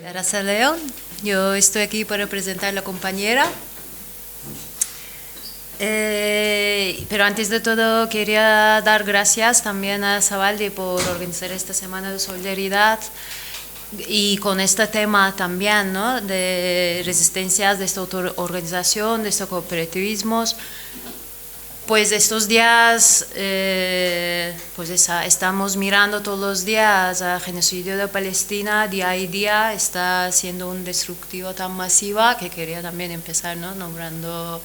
Araceli León, yo estoy aquí para representar a la compañera. Pero antes de todo quería dar gracias también a Sabaldi por organizar esta Semana de Solidaridad y con este tema también, ¿no?, de resistencias de esta organización, de estos cooperativismos. Pues estos días estamos mirando todos los días al genocidio de Palestina, día a día está siendo un destructivo tan masiva que quería también empezar, ¿no?, nombrando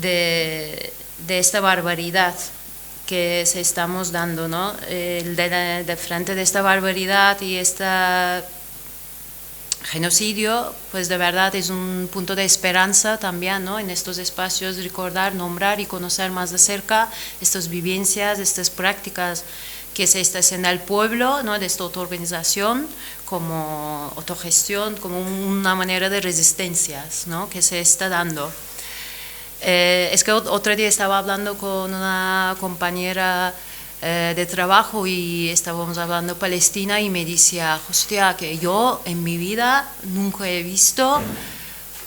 de esta barbaridad que se estamos dando, ¿no? De frente de esta barbaridad y este genocidio, pues de verdad es un punto de esperanza también, ¿no?, en estos espacios, recordar, nombrar y conocer más de cerca estas vivencias, estas prácticas que se está haciendo al pueblo, ¿no?, de esta autoorganización, como autogestión, como una manera de resistencias, ¿no?, que se está dando. Es que otro día estaba hablando con una compañera de trabajo y estábamos hablando de Palestina y me decía, hostia, que yo en mi vida nunca he visto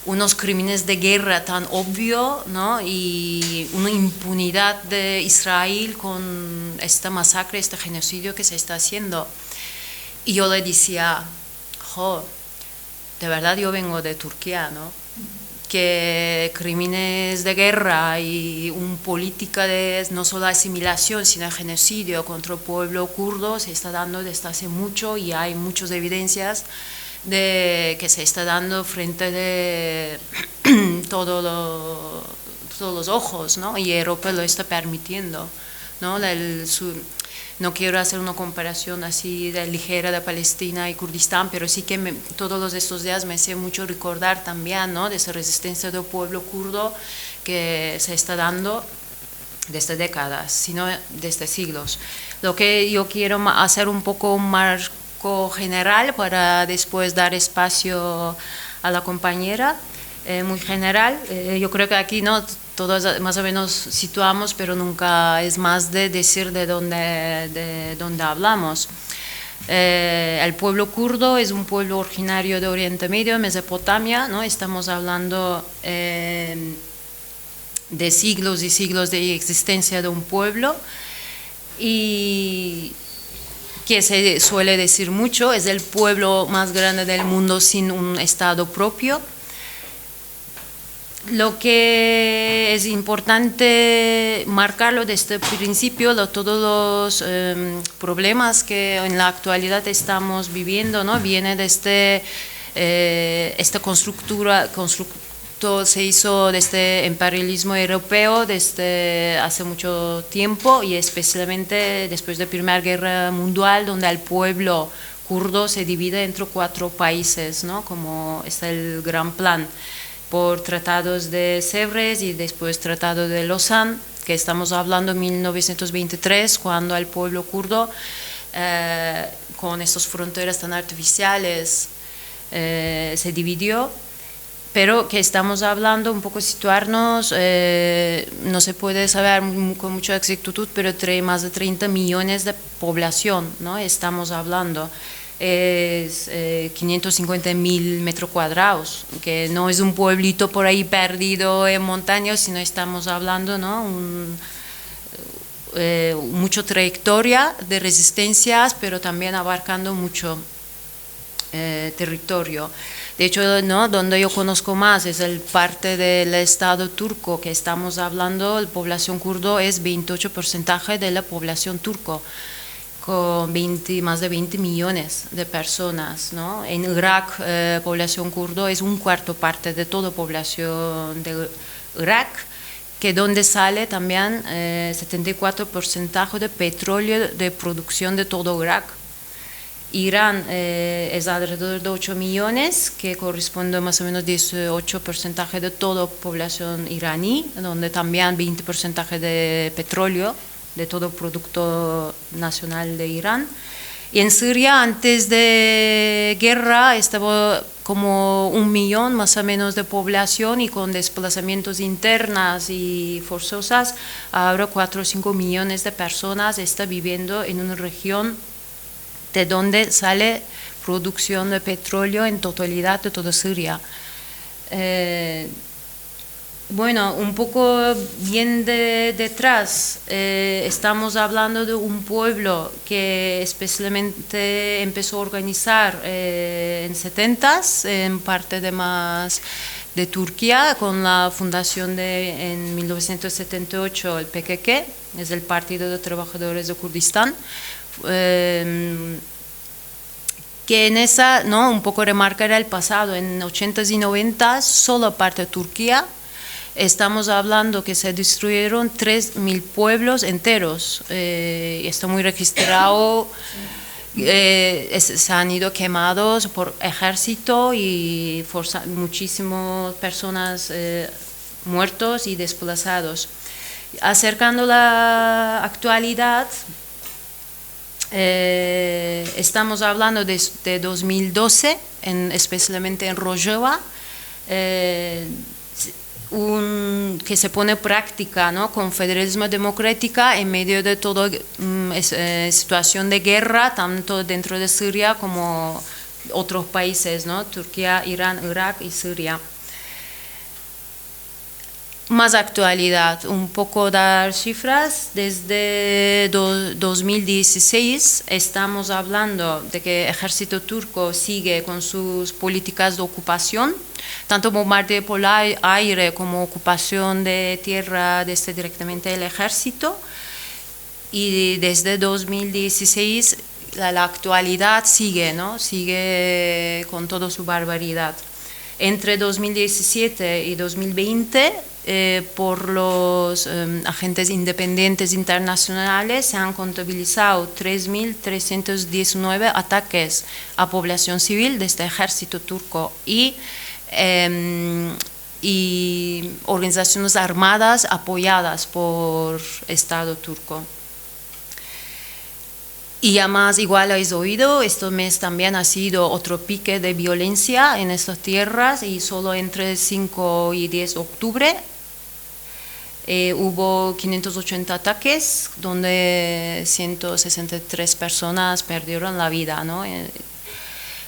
unos crímenes de guerra tan obvios, ¿no?, y una impunidad de Israel con esta masacre, este genocidio que se está haciendo. Y yo le decía, de verdad yo vengo de Turquía, ¿no?, que crímenes de guerra y una política de no solo asimilación, sino genocidio contra el pueblo kurdo se está dando desde hace mucho y hay muchas evidencias de que se está dando frente de todos los ojos, ¿no?, y Europa lo está permitiendo, ¿no? No quiero hacer una comparación así de ligera de Palestina y Kurdistán, pero sí que todos estos días me hace mucho recordar también, ¿no?, de esa resistencia del pueblo kurdo que se está dando desde décadas, sino desde siglos. Lo que yo quiero hacer un poco un marco general para después dar espacio a la compañera, muy general. Yo creo que aquí, ¿no?, todos más o menos situamos, pero nunca es más de decir de dónde hablamos. El pueblo kurdo es un pueblo originario de Oriente Medio, Mesopotamia, ¿no? Estamos hablando de siglos y siglos de existencia de un pueblo y que se suele decir mucho, es el pueblo más grande del mundo sin un estado propio. Lo que es importante marcarlo desde el principio, todos los problemas que en la actualidad estamos viviendo, ¿no?, viene desde esta constructo se hizo desde el imperialismo europeo desde hace mucho tiempo y especialmente después de la Primera Guerra Mundial, donde el pueblo kurdo se divide entre 4 países, ¿no?, como está el gran plan, por tratados de Sèvres y después tratado de Lausanne, que estamos hablando de 1923, cuando el pueblo kurdo, con estas fronteras tan artificiales, se dividió, pero que estamos hablando, un poco situarnos, no se puede saber con mucha exactitud, pero más de 30 millones de población, ¿no?, estamos hablando. Es 550.000 metros cuadrados, que no es un pueblito por ahí perdido en montañas, sino estamos hablando, ¿no?, mucha trayectoria de resistencias, pero también abarcando mucho territorio. De hecho, ¿no?, donde yo conozco más es el parte del Estado turco, que estamos hablando, la población kurdo es 28% de la población turco, con más de 20 millones de personas, ¿no? En Irak, población kurdo es un cuarto parte de toda población de Irak, que donde sale también 74% de petróleo de producción de todo Irak. Irán es alrededor de 8 millones, que corresponde a más o menos 18% de toda población iraní, donde también 20% de petróleo, de todo producto nacional de Irán. Y en Siria, antes de guerra, estaba como 1 millón más o menos de población y con desplazamientos internas y forzosas, ahora 4 o 5 millones de personas están viviendo en una región de donde sale producción de petróleo en totalidad de toda Siria. Bueno, un poco bien detrás, estamos hablando de un pueblo que especialmente empezó a organizar en 70s, en parte de más de Turquía, con la fundación en 1978 el PKK, es el Partido de Trabajadores de Kurdistán, que en esa, ¿no? Un poco remarcar el pasado, en 80s y 90s, solo parte de Turquía. Estamos hablando que se destruyeron 3.000 pueblos enteros. Está muy registrado. Se han ido quemados por ejército y muchísimas personas muertos y desplazados. Acercando la actualidad, estamos hablando de 2012, especialmente en Rojava, que se pone en práctica, ¿no? Con federalismo democrático en medio de toda situación de guerra, tanto dentro de Siria como otros países, ¿no? Turquía, Irán, Irak y Siria. Más actualidad, un poco dar cifras. Desde 2016 estamos hablando de que el ejército turco sigue con sus políticas de ocupación, tanto bombardeo por aire como ocupación de tierra desde directamente el ejército. Y desde 2016 la actualidad sigue, ¿no? Sigue con toda su barbaridad. Entre 2017 y 2020, por los agentes independientes internacionales, se han contabilizado 3.319 ataques a población civil desde el ejército turco y organizaciones armadas apoyadas por el Estado turco. Y además, igual habéis oído, este mes también ha sido otro pique de violencia en estas tierras, y solo entre el 5 y 10 de octubre hubo 580 ataques, donde 163 personas perdieron la vida, ¿no?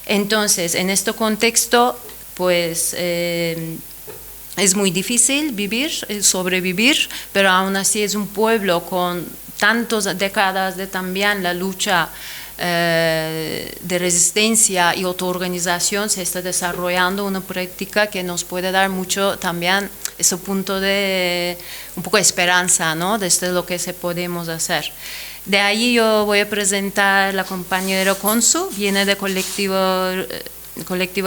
Entonces, en este contexto, pues es muy difícil sobrevivir, pero aún así es un pueblo con tantas décadas de también la lucha de resistencia y autoorganización. Se está desarrollando una práctica que nos puede dar mucho también ese punto de un poco de esperanza, ¿no? Desde lo que se podemos hacer. De ahí yo voy a presentar la compañera Consu, viene del colectivo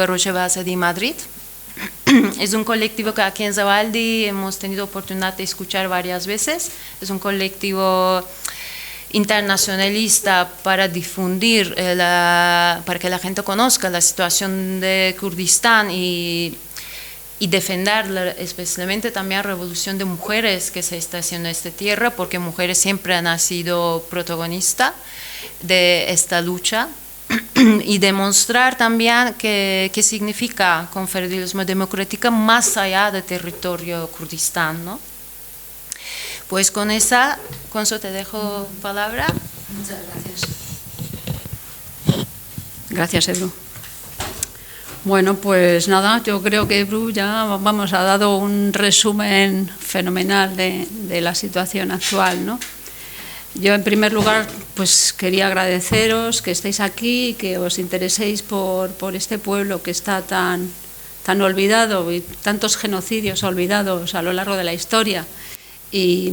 Rojava de Madrid. Es un colectivo que aquí en Zabaldi hemos tenido oportunidad de escuchar varias veces. Es un colectivo internacionalista para difundir, para que la gente conozca la situación de Kurdistán y defender especialmente también la revolución de mujeres que se está haciendo en esta tierra, porque mujeres siempre han sido protagonistas de esta lucha. Y demostrar también qué significa con federalismo democrático más allá del territorio Kurdistán, ¿no? Pues con eso te dejo palabra. Muchas gracias. Gracias, Ebru. Bueno, pues nada, yo creo que Ebru ya ha dado un resumen fenomenal de la situación actual, ¿no? Yo, en primer lugar, pues quería agradeceros que estéis aquí y que os intereséis por este pueblo que está tan olvidado, y tantos genocidios olvidados a lo largo de la historia y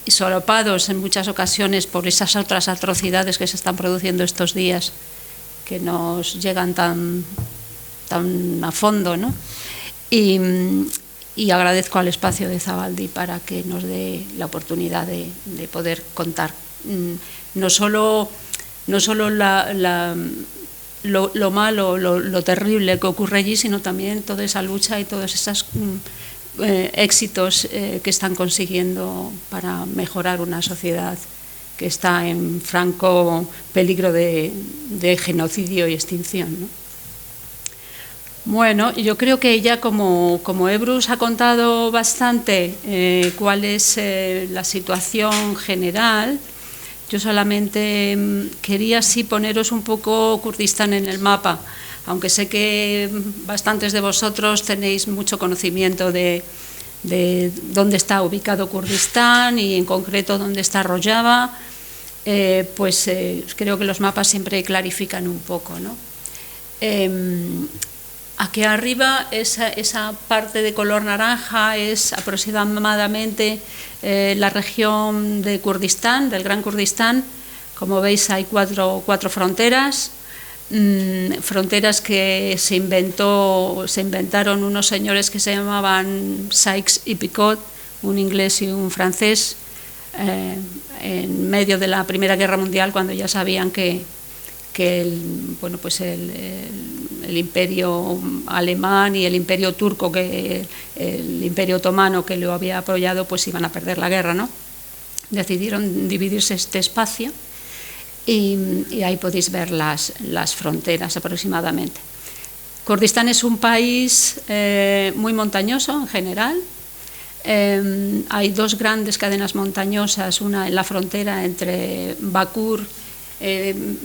solapados en muchas ocasiones por esas otras atrocidades que se están produciendo estos días, que nos llegan tan a fondo, ¿no? Y agradezco al espacio de Zabaldi para que nos dé la oportunidad de poder contar no solo lo malo, lo terrible que ocurre allí, sino también toda esa lucha y todos esos éxitos que están consiguiendo para mejorar una sociedad que está en franco peligro de genocidio y extinción, ¿no? Bueno, yo creo que ella, como Ebrus, ha contado bastante cuál es la situación general. Yo solamente quería sí poneros un poco Kurdistán en el mapa, aunque sé que bastantes de vosotros tenéis mucho conocimiento de dónde está ubicado Kurdistán y en concreto dónde está Rojava, pues creo que los mapas siempre clarifican un poco, ¿no? Aquí arriba, esa parte de color naranja es aproximadamente la región de Kurdistán, del Gran Kurdistán. Como veis, hay cuatro fronteras, fronteras que se inventaron unos señores que se llamaban Sykes y Picot, un inglés y un francés, en medio de la Primera Guerra Mundial, cuando ya sabían que el imperio alemán y el imperio turco, el imperio otomano que lo había apoyado, pues iban a perder la guerra, ¿no? Decidieron dividirse este espacio y ahí podéis ver las fronteras aproximadamente. Kurdistán es un país muy montañoso en general. Hay dos grandes cadenas montañosas, una en la frontera entre Bakur,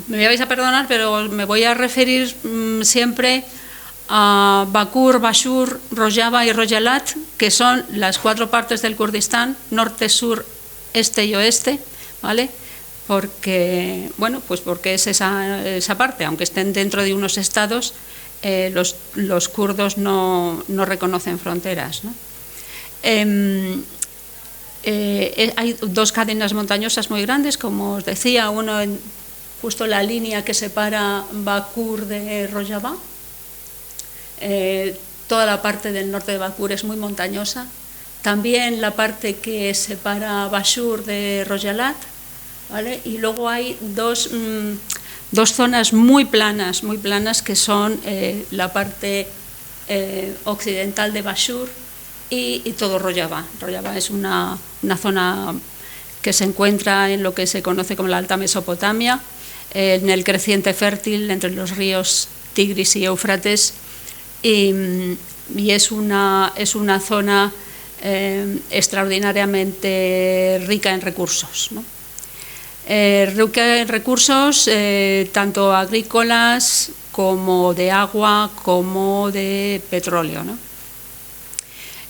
me vais a perdonar, pero me voy a referir siempre a Bakur, Bashur, Rojava y Rojalat, que son las cuatro partes del Kurdistán, norte, sur, este y oeste, ¿vale? Porque, bueno, pues porque es esa parte, aunque estén dentro de unos estados, los kurdos no reconocen fronteras, ¿no? Hay dos cadenas montañosas muy grandes, como os decía, uno justo la línea que separa Bakur de Rojava. Toda la parte del norte de Bakur es muy montañosa. También la parte que separa Bashur de Rojalat, ¿vale? Y luego hay dos zonas muy planas que son la parte occidental de Bashur y todo Rojava. Rojava es una zona que se encuentra en lo que se conoce como la Alta Mesopotamia, en el creciente fértil entre los ríos Tigris y Éufrates, y es una zona extraordinariamente rica en recursos, ¿no? Rica en recursos tanto agrícolas como de agua como de petróleo, ¿no?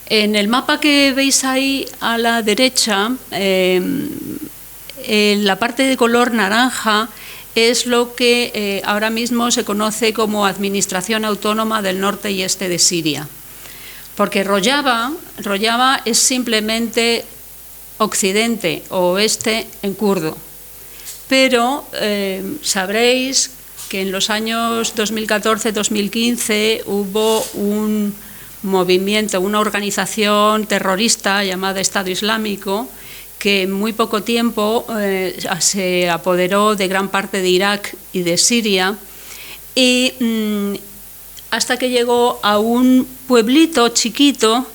En el mapa que veis ahí a la derecha, la parte de color naranja es lo que ahora mismo se conoce como Administración Autónoma del Norte y Este de Siria. Porque Rojava es simplemente occidente o oeste en kurdo. Pero sabréis que en los años 2014-2015 hubo un movimiento, una organización terrorista llamada Estado Islámico, que en muy poco tiempo se apoderó de gran parte de Irak y de Siria, y hasta que llegó a un pueblito chiquito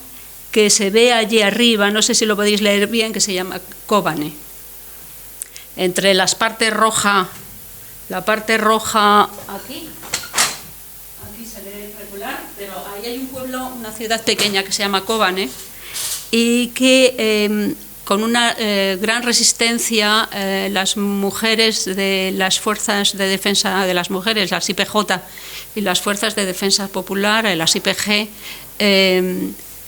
que se ve allí arriba, no sé si lo podéis leer bien, que se llama Kobane. Entre la parte roja aquí se lee regular, pero ahí hay un pueblo, una ciudad pequeña que se llama Kobane, y que con una gran resistencia las mujeres de las fuerzas de defensa de las mujeres, las IPJ, y las fuerzas de defensa popular, las IPG,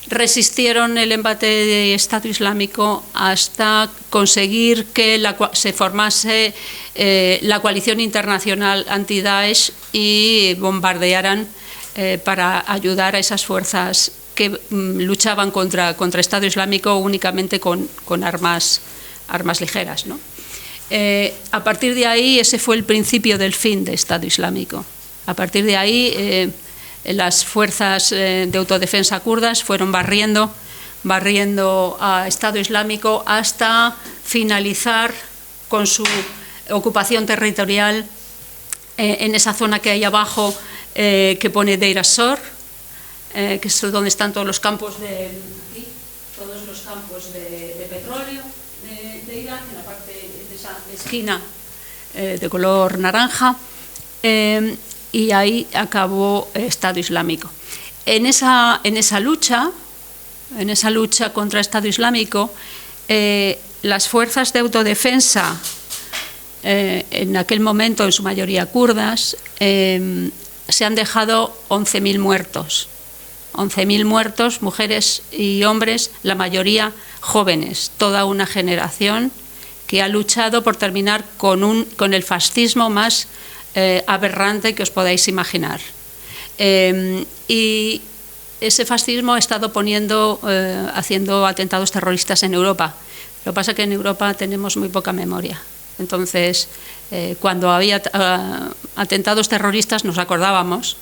resistieron el embate de Estado Islámico hasta conseguir que se formase la coalición internacional anti-Daesh y bombardearan para ayudar a esas fuerzas que luchaban contra Estado Islámico únicamente con armas ligeras, ¿no? A partir de ahí, ese fue el principio del fin de Estado Islámico. A partir de ahí, las fuerzas de autodefensa kurdas fueron barriendo a Estado Islámico hasta finalizar con su ocupación territorial en esa zona que hay abajo, que pone Deir ez-Zor, que es donde están todos los campos de petróleo de Irak, en la parte de esa esquina de color naranja, y ahí acabó Estado Islámico. En esa lucha contra Estado Islámico, las fuerzas de autodefensa en aquel momento en su mayoría kurdas, se han dejado 11.000 muertos. 11.000 muertos, mujeres y hombres, la mayoría jóvenes, toda una generación que ha luchado por terminar con el fascismo más aberrante que os podáis imaginar. Y ese fascismo ha estado haciendo atentados terroristas en Europa. Lo que pasa es que en Europa tenemos muy poca memoria. Entonces, cuando había atentados terroristas nos acordábamos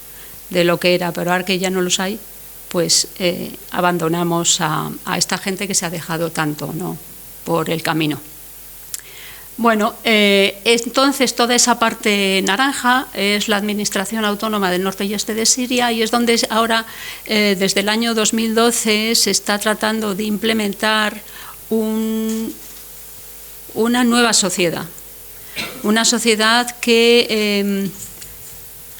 de lo que era, pero ahora que ya no los hay, pues abandonamos a esta gente que se ha dejado tanto, ¿no?, por el camino. Bueno, entonces toda esa parte naranja es la Administración Autónoma del Norte y Este de Siria, y es donde ahora, desde el año 2012, se está tratando de implementar una nueva sociedad. Una sociedad que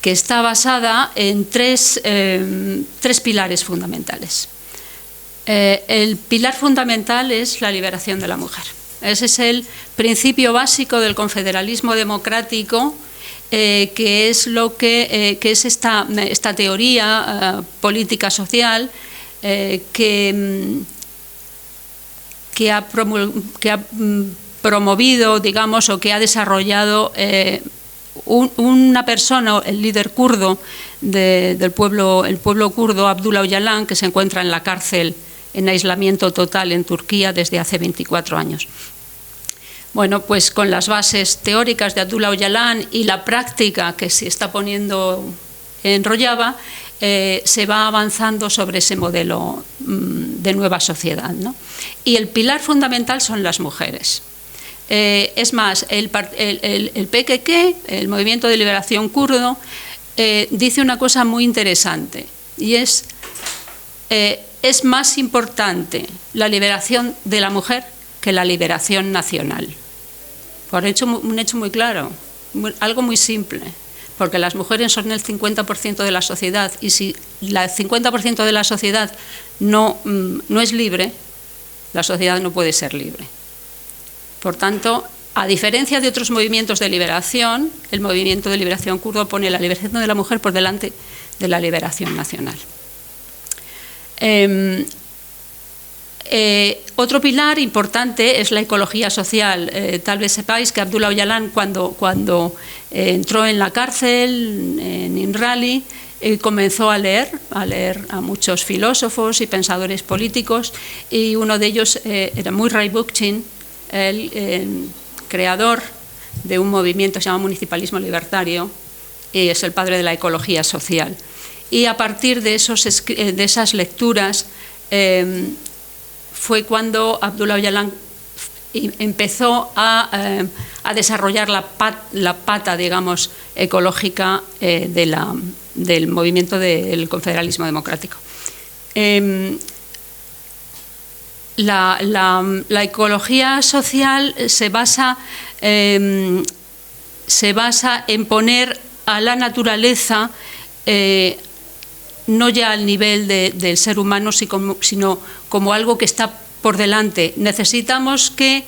está basada en tres pilares fundamentales. El pilar fundamental es la liberación de la mujer. Ese es el principio básico del confederalismo democrático, que es esta teoría política social que ha promovido, digamos, o que ha desarrollado una persona, el líder kurdo el pueblo kurdo, Abdullah Öcalan, que se encuentra en la cárcel en aislamiento total en Turquía desde hace 24 años. Bueno, pues con las bases teóricas de Abdullah Öcalan y la práctica que se está poniendo en Rojava, se va avanzando sobre ese modelo de nueva sociedad, ¿no? Y el pilar fundamental son las mujeres. Es más, el PKK, el Movimiento de Liberación Kurdo, dice una cosa muy interesante, y es más importante la liberación de la mujer que la liberación nacional. Por un hecho muy claro, algo muy simple, porque las mujeres son el 50% de la sociedad, y si el 50% de la sociedad no es libre, la sociedad no puede ser libre. Por tanto, a diferencia de otros movimientos de liberación, el movimiento de liberación kurdo pone la liberación de la mujer por delante de la liberación nacional. Otro pilar importante es la ecología social. Tal vez sepáis que Abdullah Öcalan, cuando entró en la cárcel, en Imrali, comenzó a leer a muchos filósofos y pensadores políticos, y uno de ellos era Murray Bookchin, el creador de un movimiento que se llama Municipalismo Libertario, y es el padre de la ecología social. Y a partir de esas lecturas fue cuando Abdullah Öcalan empezó a desarrollar la pata, digamos, ecológica del movimiento del confederalismo democrático. La ecología social se basa en poner a la naturaleza no ya al nivel del ser humano, sino como algo que está por delante. Necesitamos que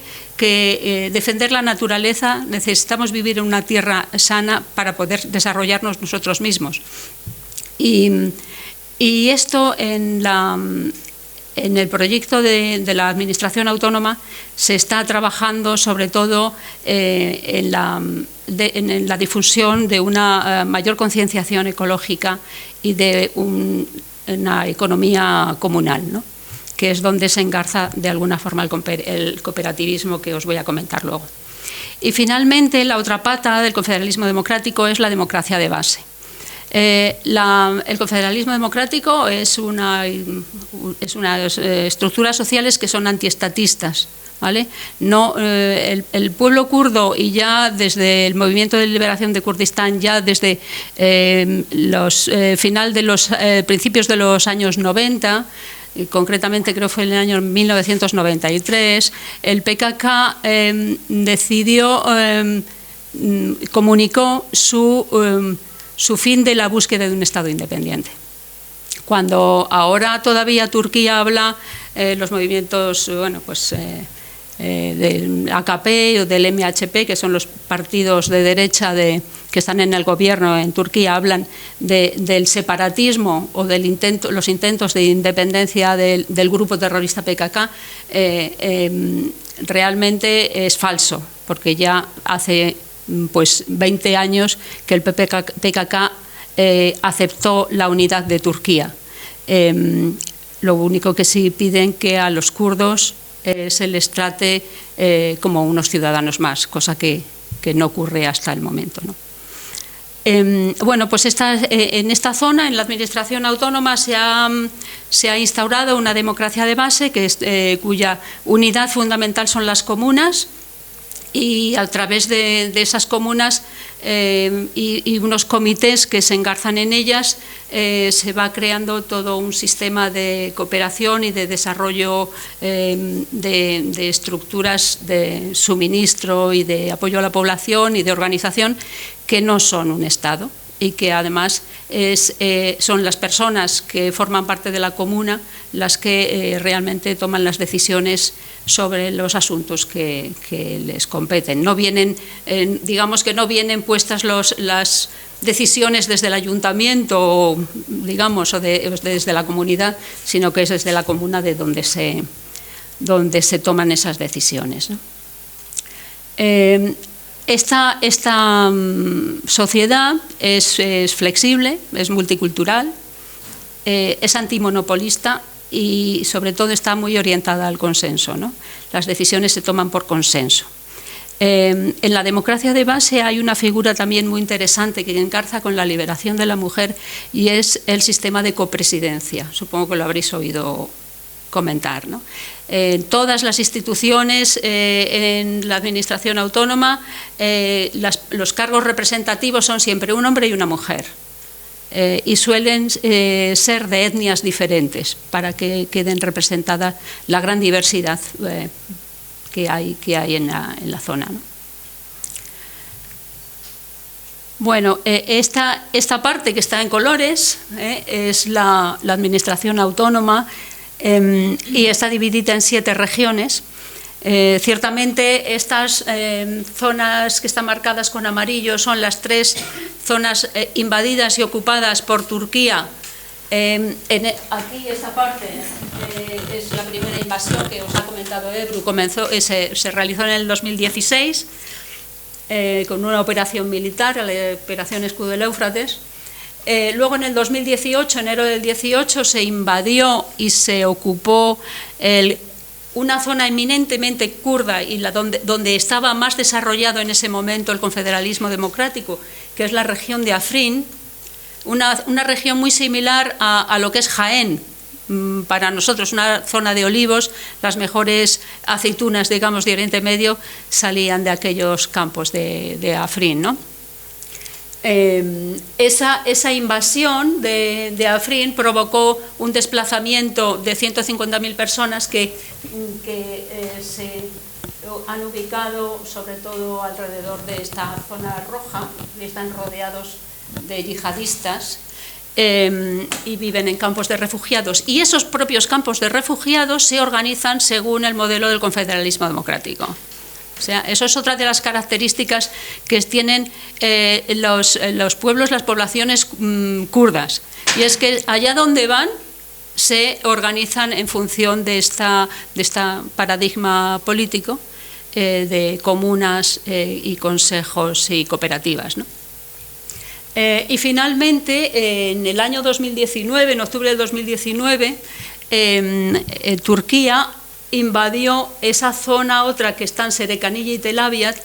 defender la naturaleza, necesitamos vivir en una tierra sana para poder desarrollarnos nosotros mismos. Y esto en el proyecto de la Administración Autónoma se está trabajando sobre todo en la difusión de una mayor concienciación ecológica y de una economía comunal, ¿no?, que es donde se engarza de alguna forma el cooperativismo, que os voy a comentar luego. Y finalmente, la otra pata del confederalismo democrático es la democracia de base. El confederalismo democrático es unas estructuras sociales que son antiestatistas, ¿vale? No, el pueblo kurdo, y ya desde el movimiento de liberación de Kurdistán, ya desde principios de los años 90, y concretamente creo que fue en el año 1993, el PKK comunicó su fin de la búsqueda de un Estado independiente. Cuando ahora todavía Turquía habla, los movimientos del AKP o del MHP, que son los partidos de derecha que están en el gobierno en Turquía, hablan del separatismo o los intentos de independencia del grupo terrorista PKK, realmente es falso, porque ya hace 20 años que el PKK aceptó la unidad de Turquía. Lo único que sí piden que a los kurdos se les trate como unos ciudadanos más, cosa que no ocurre hasta el momento, ¿no? Bueno, pues en esta zona, en la administración autónoma, se ha instaurado una democracia de base cuya unidad fundamental son las comunas, y a través de esas comunas y unos comités que se engarzan en ellas, se va creando todo un sistema de cooperación y de desarrollo de estructuras de suministro y de apoyo a la población y de organización que no son un Estado, y que además son las personas que forman parte de la comuna las que realmente toman las decisiones sobre los asuntos que les competen. No vienen, digamos que no vienen puestas las decisiones desde el ayuntamiento, digamos, o desde la comunidad, sino que es desde la comuna de donde se toman esas decisiones, ¿no? Esta sociedad es flexible, es multicultural, es antimonopolista y sobre todo está muy orientada al consenso, ¿no? Las decisiones se toman por consenso. En la democracia de base hay una figura también muy interesante que engarza con la liberación de la mujer, y es el sistema de copresidencia. Supongo que lo habréis oído comentar, ¿no? Todas las instituciones en la administración autónoma, los cargos representativos son siempre un hombre y una mujer, y suelen ser de etnias diferentes para que queden representada la gran diversidad que hay en la zona, ¿no? Bueno, esta parte que está en colores es la administración autónoma, y está dividida en 7 regiones. Ciertamente estas zonas que están marcadas con amarillo son las 3 zonas invadidas y ocupadas por Turquía. Aquí esta parte es la primera invasión que os ha comentado Ebru, se realizó en el 2016 con una operación militar, la Operación Escudo del Éufrates. Luego en el 2018, enero del 18, se invadió y se ocupó una zona eminentemente kurda y donde estaba más desarrollado en ese momento el confederalismo democrático, que es la región de Afrin, una región muy similar a lo que es Jaén para nosotros, una zona de olivos. Las mejores aceitunas, digamos, de Oriente Medio salían de aquellos campos de Afrin, ¿no? Esa invasión de Afrin provocó un desplazamiento de 150.000 personas que se han ubicado sobre todo alrededor de esta zona roja, y están rodeados de yihadistas y viven en campos de refugiados. Y esos propios campos de refugiados se organizan según el modelo del confederalismo democrático. O sea, eso es otra de las características que tienen los pueblos, las poblaciones kurdas, y es que allá donde van se organizan en función de esta paradigma político de comunas y consejos y cooperativas, ¿no? Y finalmente, en el año 2019, en octubre del 2019, Turquía invadió esa zona otra que están Serekaniyye y Tel Abyad,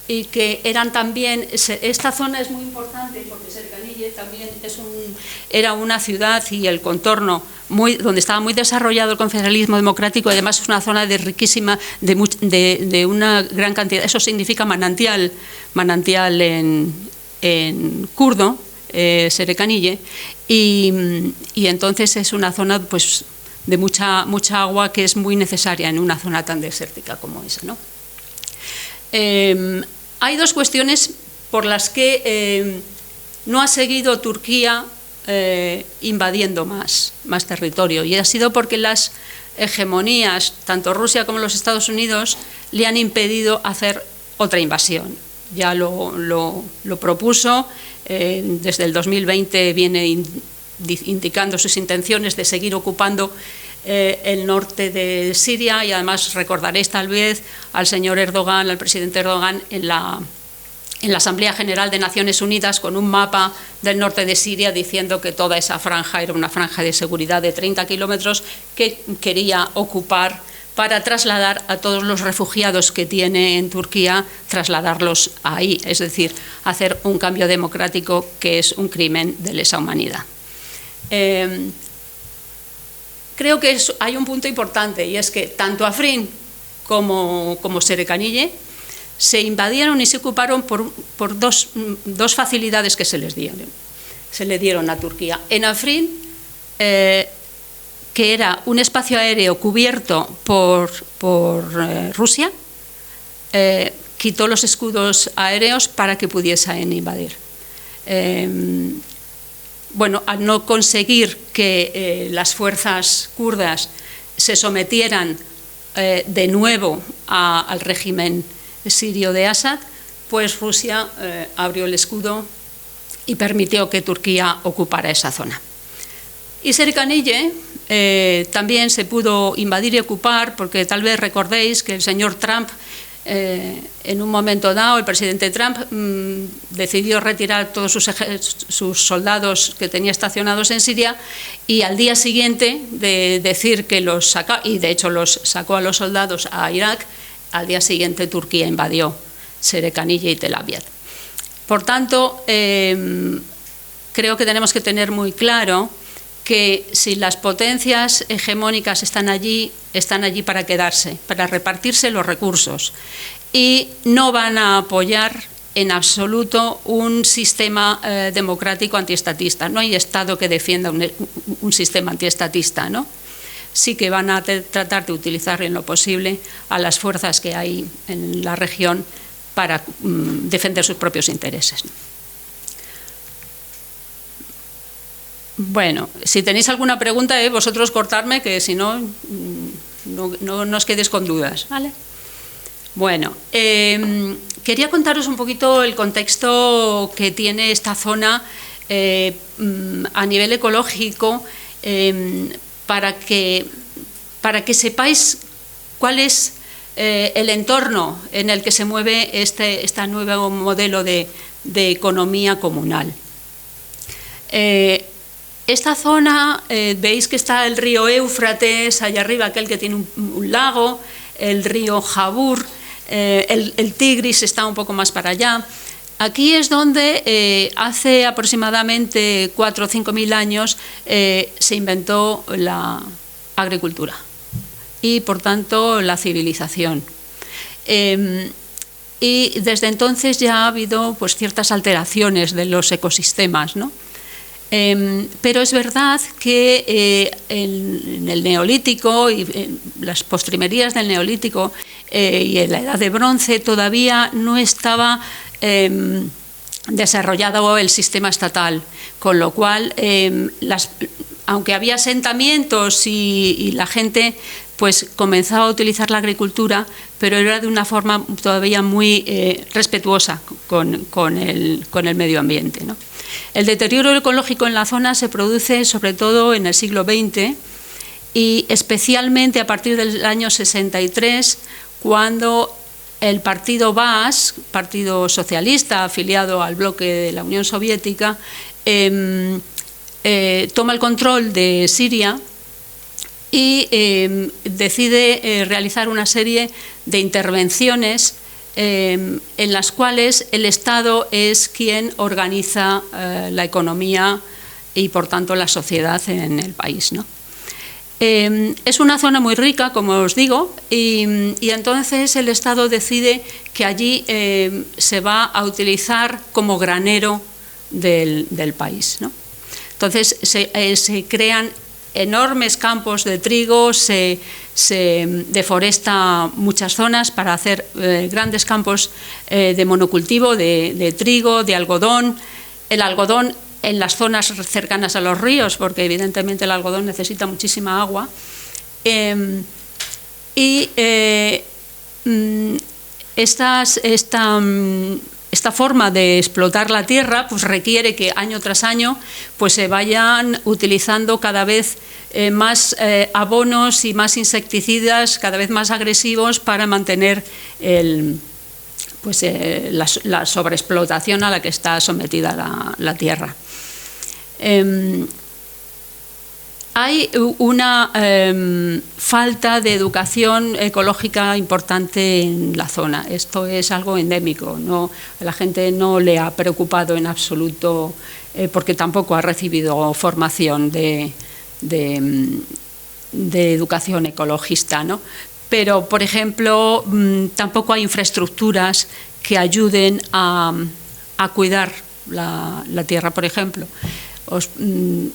y que eran también, esta zona es muy importante porque Serekaniyye también era una ciudad y el contorno donde estaba muy desarrollado el confederalismo democrático, y además es una zona riquísima de una gran cantidad, eso significa manantial en kurdo, Serekaniyye, y entonces es una zona pues de mucha agua, que es muy necesaria en una zona tan desértica como esa, ¿no? Hay 2 cuestiones por las que no ha seguido Turquía invadiendo más territorio, y ha sido porque las hegemonías, tanto Rusia como los Estados Unidos, le han impedido hacer otra invasión. Ya lo propuso, desde el 2020 viene indicando sus intenciones de seguir ocupando el norte de Siria, y además recordaréis tal vez al señor Erdogan, al presidente Erdogan, en la Asamblea General de Naciones Unidas con un mapa del norte de Siria diciendo que toda esa franja era una franja de seguridad de 30 kilómetros que quería ocupar para trasladar a todos los refugiados que tiene en Turquía, trasladarlos ahí, es decir, hacer un cambio democrático que es un crimen de lesa humanidad. Creo que hay un punto importante, y es que tanto Afrin como Serekaniyye se invadieron y se ocuparon por dos facilidades que se le dieron a Turquía. En Afrin, que era un espacio aéreo cubierto por Rusia, quitó los escudos aéreos para que pudiesen invadir. Bueno, al no conseguir que las fuerzas kurdas se sometieran de nuevo al régimen sirio de Assad, pues Rusia abrió el escudo y permitió que Turquía ocupara esa zona. Y Serekaniyye también se pudo invadir y ocupar, porque tal vez recordéis que el señor Trump, en un momento dado, el presidente Trump decidió retirar todos sus soldados que tenía estacionados en Siria, y al día siguiente de decir que los sacó, y de hecho los sacó a los soldados a Irak, al día siguiente Turquía invadió Serekaniyye y Tel Aviv. Por tanto, creo que tenemos que tener muy claro que si las potencias hegemónicas están allí para quedarse, para repartirse los recursos, y no van a apoyar en absoluto un sistema democrático antiestatista. No hay Estado que defienda un sistema antiestatista, ¿no? Sí que van a tratar de utilizar en lo posible a las fuerzas que hay en la región para defender sus propios intereses. Bueno, si tenéis alguna pregunta, vosotros cortarme, que si no, no os quedéis con dudas, ¿vale? Bueno, quería contaros un poquito el contexto que tiene esta zona a nivel ecológico, para que sepáis cuál es el entorno en el que se mueve este nuevo modelo de economía comunal. Esta zona, veis que está el río Éufrates, allá arriba, aquel que tiene un lago, el río Jabur, el Tigris está un poco más para allá. Aquí es donde hace aproximadamente 4.000 o 5.000 años se inventó la agricultura y, por tanto, la civilización. Y desde entonces ya ha habido pues, ciertas alteraciones de los ecosistemas, ¿no? Pero es verdad que en el Neolítico y en las postrimerías del Neolítico y en la Edad de Bronce todavía no estaba desarrollado el sistema estatal, con lo cual, aunque había asentamientos y la gente pues comenzaba a utilizar la agricultura, pero era de una forma todavía muy respetuosa con el medio ambiente, ¿no? El deterioro ecológico en la zona se produce sobre todo en el siglo XX y especialmente a partir del año 63, cuando el partido Baas, partido socialista afiliado al bloque de la Unión Soviética, toma el control de Siria y decide realizar una serie de intervenciones en las cuales el Estado es quien organiza la economía y, por tanto, la sociedad en el país, ¿no? Es una zona muy rica, como os digo, y entonces el Estado decide que allí se va a utilizar como granero del país, ¿no? Entonces se crean enormes campos de trigo, se deforesta muchas zonas para hacer grandes campos de monocultivo, de trigo, de algodón. El algodón en las zonas cercanas a los ríos, porque evidentemente el algodón necesita muchísima agua, Esta forma de explotar la tierra pues requiere que año tras año pues se vayan utilizando cada vez más abonos y más insecticidas, cada vez más agresivos, para mantener la sobreexplotación a la que está sometida la tierra. Hay una falta de educación ecológica importante en la zona. Esto es algo endémico. La gente no le ha preocupado en absoluto porque tampoco ha recibido formación de educación ecologista, ¿no? Pero, por ejemplo, tampoco hay infraestructuras que ayuden a cuidar la tierra, por ejemplo.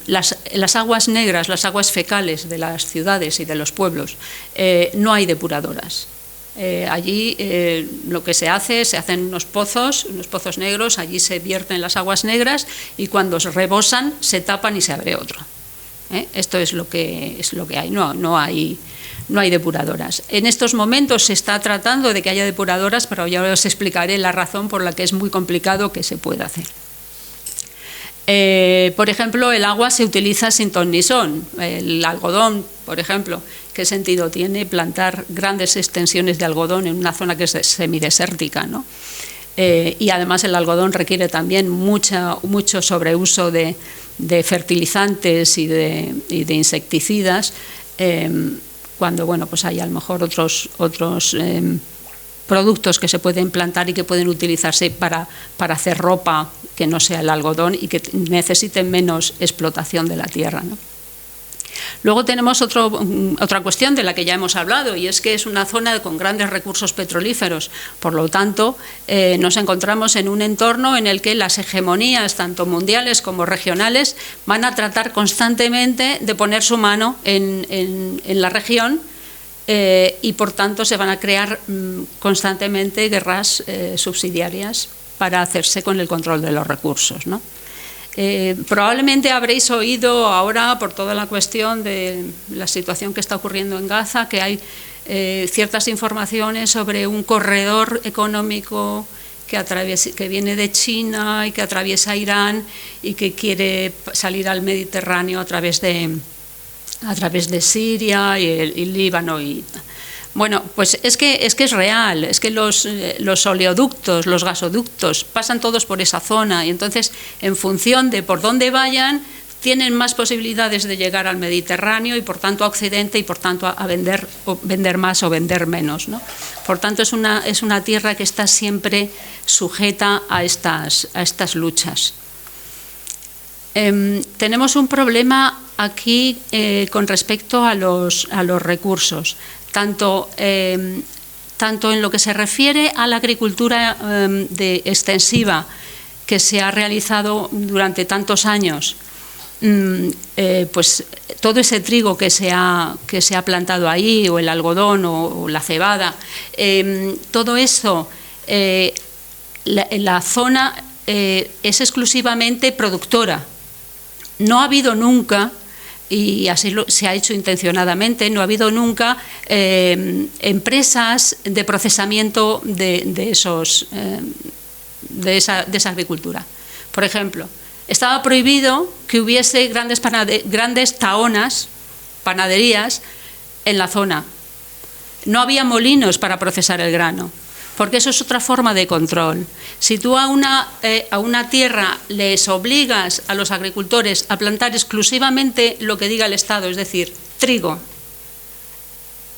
Las aguas negras, las aguas fecales de las ciudades y de los pueblos, no hay depuradoras. Allí lo que se hacen unos pozos negros, allí se vierten las aguas negras y cuando se rebosan se tapan y se abre otro. Esto es lo que hay, no hay depuradoras. En estos momentos se está tratando de que haya depuradoras, pero ya os explicaré la razón por la que es muy complicado que se pueda hacer. Por ejemplo, el agua se utiliza sin ton ni son. El algodón, por ejemplo, ¿qué sentido tiene plantar grandes extensiones de algodón en una zona que es semidesértica, ¿no? Y además el algodón requiere también mucho sobreuso de fertilizantes y de insecticidas, cuando pues hay a lo mejor otros productos que se pueden plantar y que pueden utilizarse para hacer ropa que no sea el algodón y que necesiten menos explotación de la tierra, ¿no? Luego tenemos otra cuestión de la que ya hemos hablado, y es que es una zona con grandes recursos petrolíferos. Por lo tanto, nos encontramos en un entorno en el que las hegemonías, tanto mundiales como regionales, van a tratar constantemente de poner su mano en la región, y por tanto se van a crear constantemente guerras subsidiarias para hacerse con el control de los recursos, ¿no? Probablemente habréis oído ahora, por toda la cuestión de la situación que está ocurriendo en Gaza, que hay ciertas informaciones sobre un corredor económico que viene de China y que atraviesa Irán y que quiere salir al Mediterráneo a través de Siria y Líbano. Bueno, pues es que es real, es que los oleoductos, los gasoductos pasan todos por esa zona, y entonces en función de por dónde vayan tienen más posibilidades de llegar al Mediterráneo y por tanto a Occidente, y por tanto a vender más o vender menos, ¿no? Por tanto es una tierra que está siempre sujeta a estas luchas. Tenemos un problema aquí con respecto a los recursos. Tanto en lo que se refiere a la agricultura extensiva que se ha realizado durante tantos años, pues todo ese trigo que se ha plantado ahí, o el algodón o la cebada, todo eso, la zona es exclusivamente productora. No ha habido nunca, y así se ha hecho intencionadamente, no ha habido nunca empresas de procesamiento de esa agricultura. Por ejemplo, estaba prohibido que hubiese grandes taonas, panaderías, en la zona. No había molinos para procesar el grano, porque eso es otra forma de control. Si tú a una tierra les obligas a los agricultores a plantar exclusivamente lo que diga el Estado, es decir, trigo,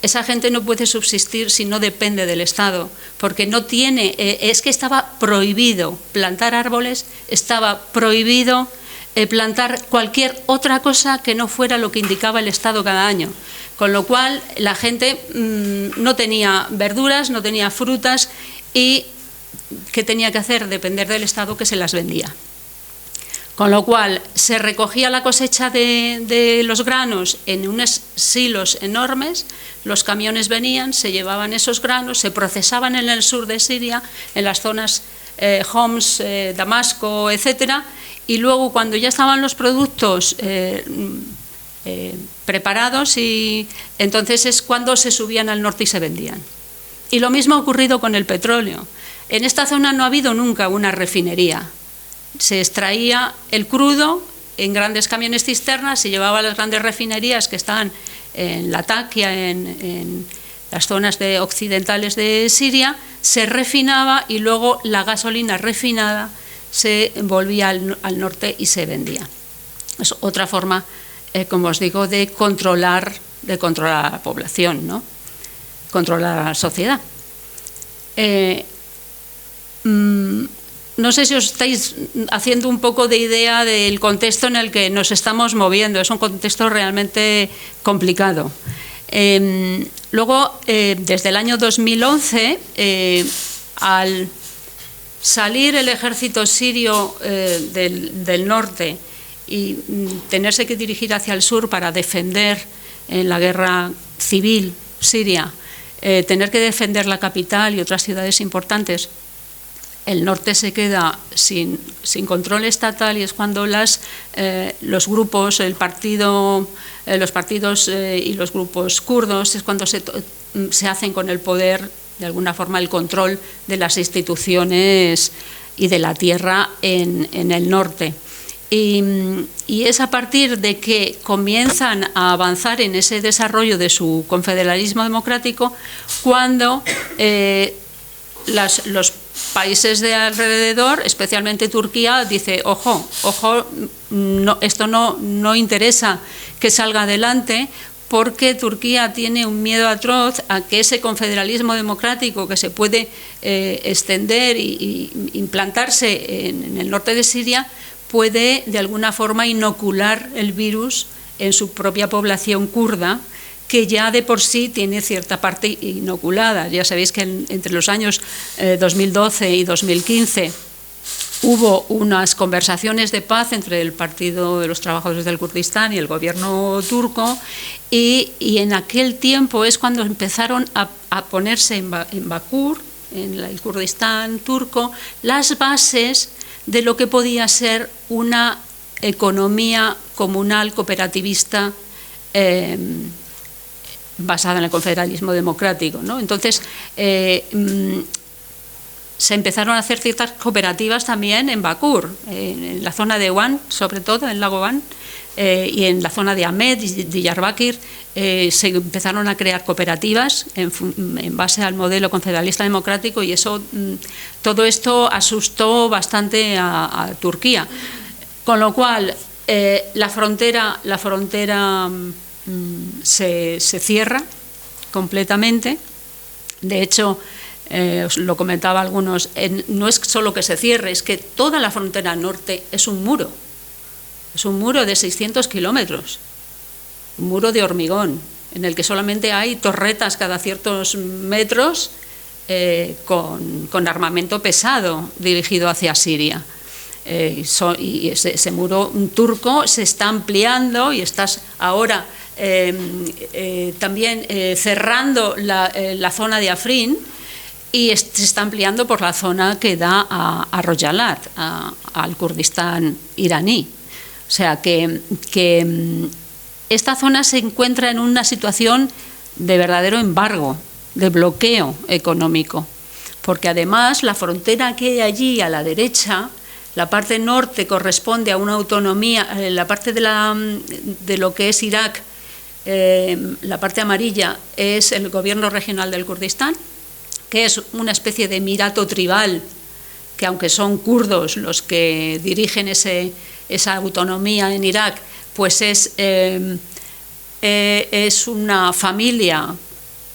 esa gente no puede subsistir si no depende del Estado, porque no tiene, es que estaba prohibido plantar árboles, estaba prohibido plantar cualquier otra cosa que no fuera lo que indicaba el Estado cada año. Con lo cual la gente no tenía verduras, no tenía frutas, y ¿qué tenía que hacer? Depender del Estado, que se las vendía. Con lo cual se recogía la cosecha de los granos en unos silos enormes, los camiones venían, se llevaban esos granos, se procesaban en el sur de Siria, en las zonas Homs, Damasco, etcétera, y luego cuando ya estaban los productos preparados, y entonces es cuando se subían al norte y se vendían. Y lo mismo ha ocurrido con el petróleo. En esta zona no ha habido nunca una refinería. Se extraía el crudo en grandes camiones cisternas, se llevaba a las grandes refinerías que están en Latakia, en las zonas occidentales de Siria, se refinaba y luego la gasolina refinada se volvía al norte y se vendía. Es otra forma, como os digo, de controlar a la población, ¿no? Controlar a la sociedad. No sé si os estáis haciendo un poco de idea del contexto en el que nos estamos moviendo. Es un contexto realmente complicado. Luego, desde el año 2011, al salir el ejército sirio del norte y tenerse que dirigir hacia el sur para defender en la guerra civil siria, tener que defender la capital y otras ciudades importantes, el norte se queda sin control estatal, y es cuando los grupos, los partidos y los grupos kurdos, es cuando se hacen con el poder, de alguna forma, el control de las instituciones y de la tierra en el norte. Y es a partir de que comienzan a avanzar en ese desarrollo de su confederalismo democrático cuando los países de alrededor, especialmente Turquía, dice: ojo, esto no interesa que salga adelante, porque Turquía tiene un miedo atroz a que ese confederalismo democrático que se puede extender e implantarse en el norte de Siria puede de alguna forma inocular el virus en su propia población kurda, que ya de por sí tiene cierta parte inoculada. Ya sabéis que entre los años 2012 y 2015 hubo unas conversaciones de paz entre el Partido de los Trabajadores del Kurdistán y el gobierno turco, y en aquel tiempo es cuando empezaron a ponerse en Bakú, en el Kurdistán turco, las bases de lo que podía ser una economía comunal cooperativista basada en el confederalismo democrático, ¿no? Entonces, se empezaron a hacer ciertas cooperativas también en Bakú, en la zona de Van, sobre todo en el lago Van, y en la zona de Ahmed y Diyarbakir, se empezaron a crear cooperativas en base al modelo confederalista democrático, y todo esto asustó bastante a Turquía. Con lo cual, la frontera se cierra completamente. De hecho, os lo comentaba a algunos, no es solo que se cierre, es que toda la frontera norte es un muro de 600 kilómetros, un muro de hormigón, en el que solamente hay torretas cada ciertos metros con armamento pesado dirigido hacia Siria. Y ese muro turco se está ampliando, y estás ahora también cerrando la zona de Afrin, y se está ampliando por la zona que da a Rojalat, al Kurdistán iraní. O sea que esta zona se encuentra en una situación de verdadero embargo, de bloqueo económico, porque además la frontera que hay allí a la derecha, la parte norte, corresponde a una autonomía, la parte de lo que es Irak, la parte amarilla es el gobierno regional del Kurdistán, que es una especie de emirato tribal, que aunque son kurdos los que dirigen esa autonomía en Irak, pues es una familia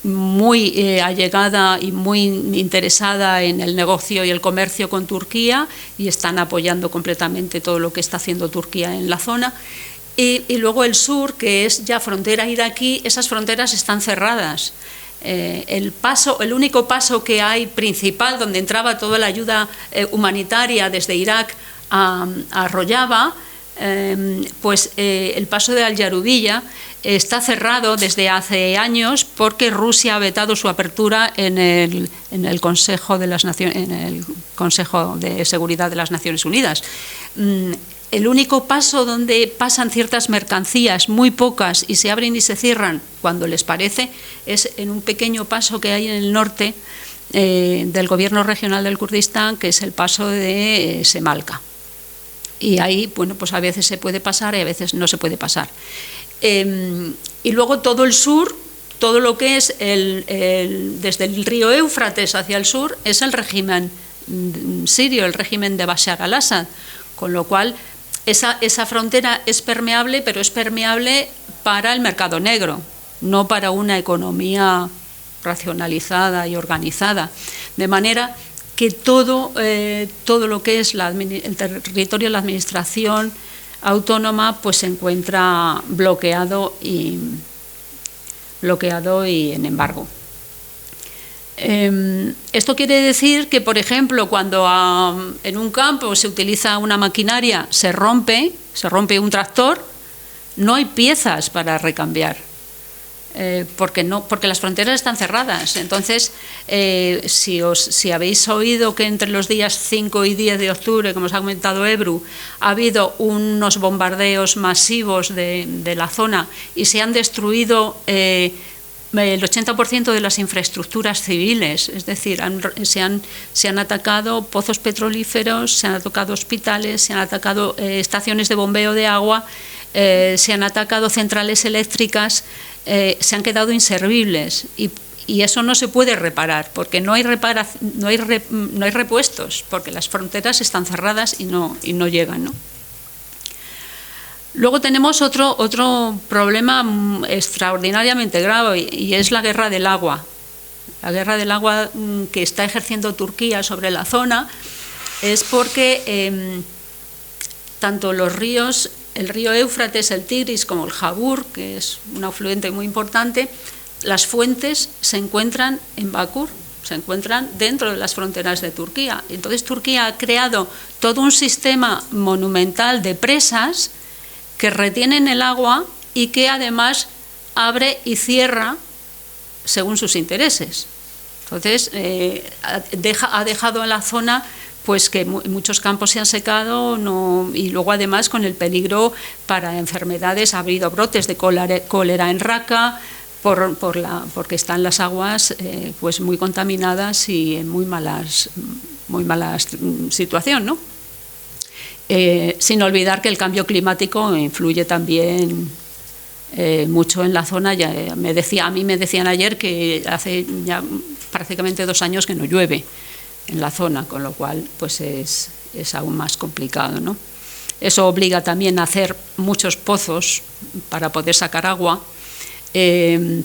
muy allegada y muy interesada en el negocio y el comercio con Turquía, y están apoyando completamente todo lo que está haciendo Turquía en la zona. Y luego el sur, que es ya frontera iraquí, esas fronteras están cerradas. El único paso que hay principal, donde entraba toda la ayuda humanitaria desde Irak a Rojava, pues el paso de Al-Yarubiyya está cerrado desde hace años, porque Rusia ha vetado su apertura en el Consejo de Seguridad de las Naciones Unidas. el único paso donde pasan ciertas mercancías, muy pocas, y se abren y se cierran cuando les parece, es en un pequeño paso que hay en el norte del gobierno regional del Kurdistán, que es el paso de Semalka. Y ahí, bueno, pues a veces se puede pasar y a veces no se puede pasar. Y luego todo el sur, todo lo que es desde el río Éufrates hacia el sur, es el régimen sirio, el régimen de Bashar al-Assad, con lo cual esa frontera es permeable, pero es permeable para el mercado negro, no para una economía racionalizada y organizada, de manera que todo lo que es el territorio de la administración autónoma pues se encuentra bloqueado y en embargo. Esto quiere decir que, por ejemplo, cuando en un campo se utiliza una maquinaria, se rompe un tractor, no hay piezas para recambiar. Porque las fronteras están cerradas. Entonces, si habéis oído que entre los días 5 y 10 de octubre, como os ha comentado Ebru, ha habido unos bombardeos masivos de la zona y se han destruido el 80% de las infraestructuras civiles, es decir, se han atacado pozos petrolíferos, se han atacado hospitales, se han atacado estaciones de bombeo de agua, se han atacado centrales eléctricas, se han quedado inservibles y eso no se puede reparar porque no hay repuestos, porque las fronteras están cerradas y no llegan, ¿no? Luego tenemos otro problema extraordinariamente grave y es la guerra del agua. La guerra del agua que está ejerciendo Turquía sobre la zona es porque tanto los ríos, el río Éufrates, el Tigris, como el Jabur, que es un afluente muy importante, las fuentes se encuentran en Bakur, se encuentran dentro de las fronteras de Turquía. Entonces Turquía ha creado todo un sistema monumental de presas que retienen el agua y que además abre y cierra según sus intereses. Entonces ha dejado a la zona pues que muchos campos se han secado y luego además con el peligro para enfermedades. Ha habido brotes de cólera en Raqqa porque están las aguas pues muy contaminadas y en muy malas situación, ¿no? Sin olvidar que el cambio climático influye también mucho en la zona. A mí me decían ayer que hace ya prácticamente 2 años que no llueve en la zona, con lo cual pues es aún más complicado, ¿no? Eso obliga también a hacer muchos pozos para poder sacar agua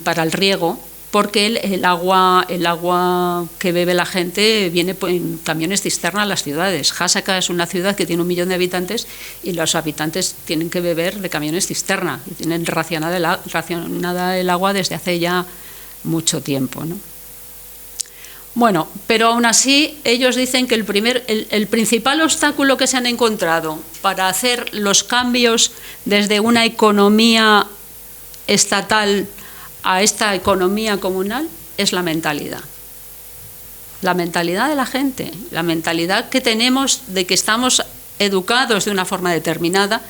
para el riego, porque el agua que bebe la gente viene en camiones cisterna a las ciudades. Hasaka es una ciudad que tiene 1 millón de habitantes y los habitantes tienen que beber de camiones cisterna y tienen racionada el agua desde hace ya mucho tiempo, ¿no? Bueno, pero aún así ellos dicen que el principal obstáculo que se han encontrado para hacer los cambios desde una economía estatal a esta economía comunal es la mentalidad. La mentalidad de la gente, la mentalidad que tenemos de que estamos educados de una forma determinada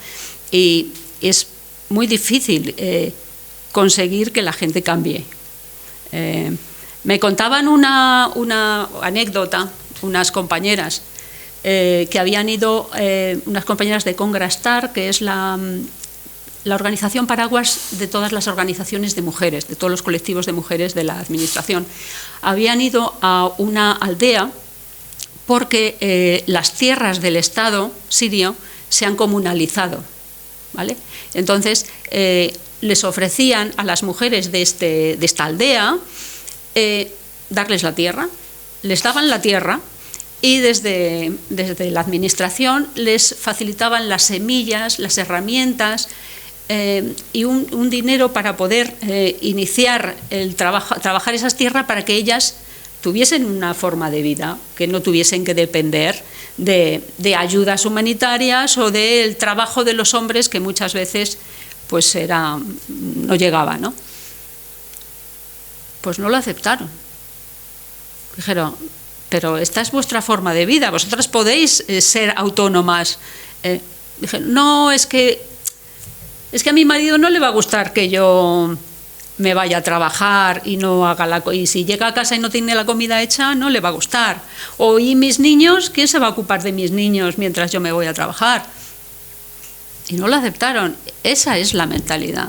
y es muy difícil conseguir que la gente cambie. Me contaban una anécdota unas compañeras que habían ido, unas compañeras de Congrastar, que es la organización paraguas de todas las organizaciones de mujeres, de todos los colectivos de mujeres de la administración. Habían ido a una aldea porque las tierras del Estado sirio se han comunalizado, ¿vale? Entonces les ofrecían a las mujeres de esta aldea darles la tierra, les daban la tierra y desde la administración les facilitaban las semillas, las herramientas y un dinero para poder iniciar trabajar esas tierras para que ellas tuviesen una forma de vida, que no tuviesen que depender de ayudas humanitarias o del trabajo de los hombres que muchas veces pues no llegaba, ¿no? Pues no lo aceptaron. Dijeron, pero esta es vuestra forma de vida, vosotras podéis ser autónomas. dije, no, es que a mi marido no le va a gustar que yo me vaya a trabajar y no haga y si llega a casa y no tiene la comida hecha, no le va a gustar. O ¿y mis niños? ¿Quién se va a ocupar de mis niños mientras yo me voy a trabajar? Y no lo aceptaron. Esa es la mentalidad.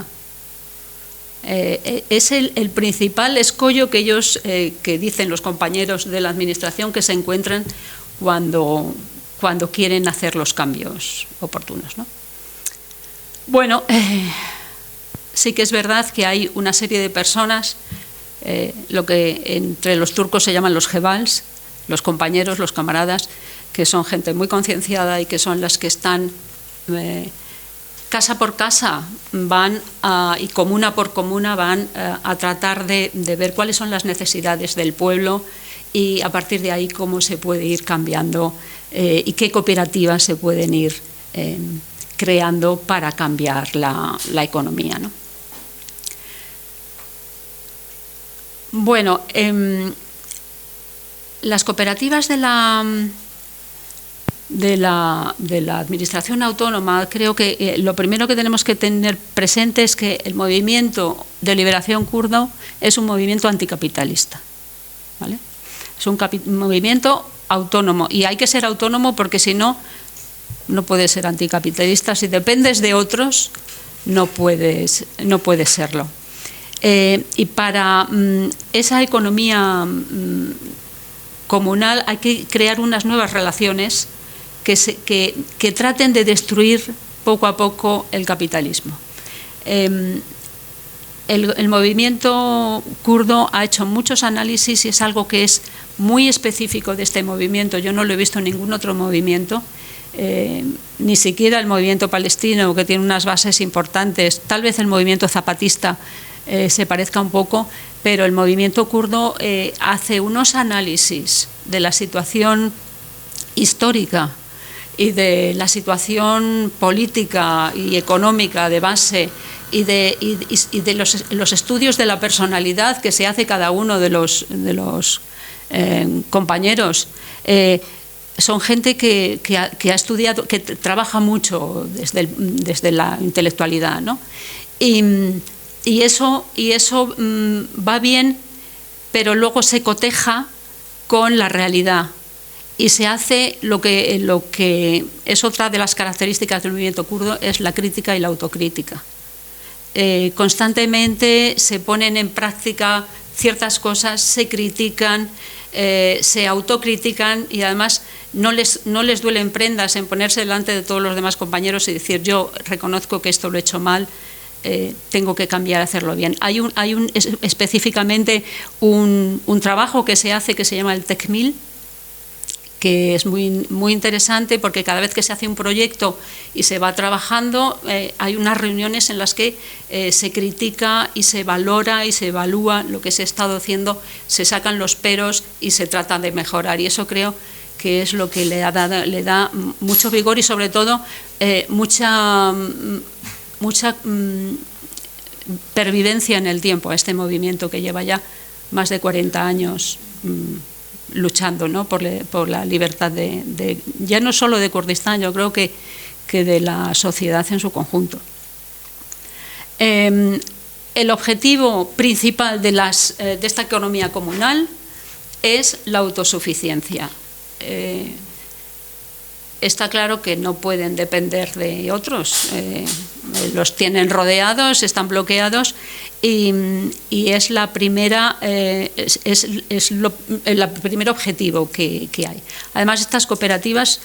Es el principal escollo que ellos, que dicen los compañeros de la administración, que se encuentran cuando quieren hacer los cambios oportunos, ¿no? Bueno, sí que es verdad que hay una serie de personas, lo que entre los turcos se llaman los jebals, los compañeros, los camaradas, que son gente muy concienciada y que son las que están casa por casa, y comuna por comuna van a tratar de ver cuáles son las necesidades del pueblo y a partir de ahí cómo se puede ir cambiando y qué cooperativas se pueden ir creando para cambiar la economía, ¿no? Bueno, las cooperativas de la administración autónoma, creo que lo primero que tenemos que tener presente es que el movimiento de liberación kurdo es un movimiento anticapitalista, ¿vale? Es un movimiento autónomo y hay que ser autónomo porque si no, no puedes ser anticapitalista. Si dependes de otros, no puedes serlo. Y para esa economía comunal hay que crear unas nuevas relaciones que traten de destruir poco a poco el capitalismo. El movimiento kurdo ha hecho muchos análisis y es algo que es muy específico de este movimiento. Yo no lo he visto en ningún otro movimiento. Ni siquiera el movimiento palestino, que tiene unas bases importantes, tal vez el movimiento zapatista se parezca un poco, pero el movimiento kurdo hace unos análisis de la situación histórica y de la situación política y económica de base y de los estudios de la personalidad que se hace cada uno de los compañeros. Son gente que ha estudiado, que trabaja mucho desde la intelectualidad, ¿no? Y eso va bien, pero luego se coteja con la realidad y se hace lo que es otra de las características del movimiento kurdo, es la crítica y la autocrítica. Constantemente se ponen en práctica ciertas cosas, se critican, se autocritican y además no les duelen prendas en ponerse delante de todos los demás compañeros y decir yo reconozco que esto lo he hecho mal, tengo que cambiar a hacerlo bien. Hay específicamente un trabajo que se hace que se llama el TECMIL, que es muy interesante porque cada vez que se hace un proyecto y se va trabajando, hay unas reuniones en las que se critica y se valora y se evalúa lo que se ha estado haciendo, se sacan los peros y se trata de mejorar. Y eso creo que es lo que le da mucho vigor y sobre todo mucha pervivencia en el tiempo a este movimiento que lleva ya más de 40 años luchando, ¿no? por la libertad ya no solo de Kurdistán, yo creo que de la sociedad en su conjunto. El objetivo principal de esta economía comunal es la autosuficiencia. Está claro que no pueden depender de otros, los tienen rodeados, están bloqueados y es el primer objetivo que hay. Además, estas cooperativas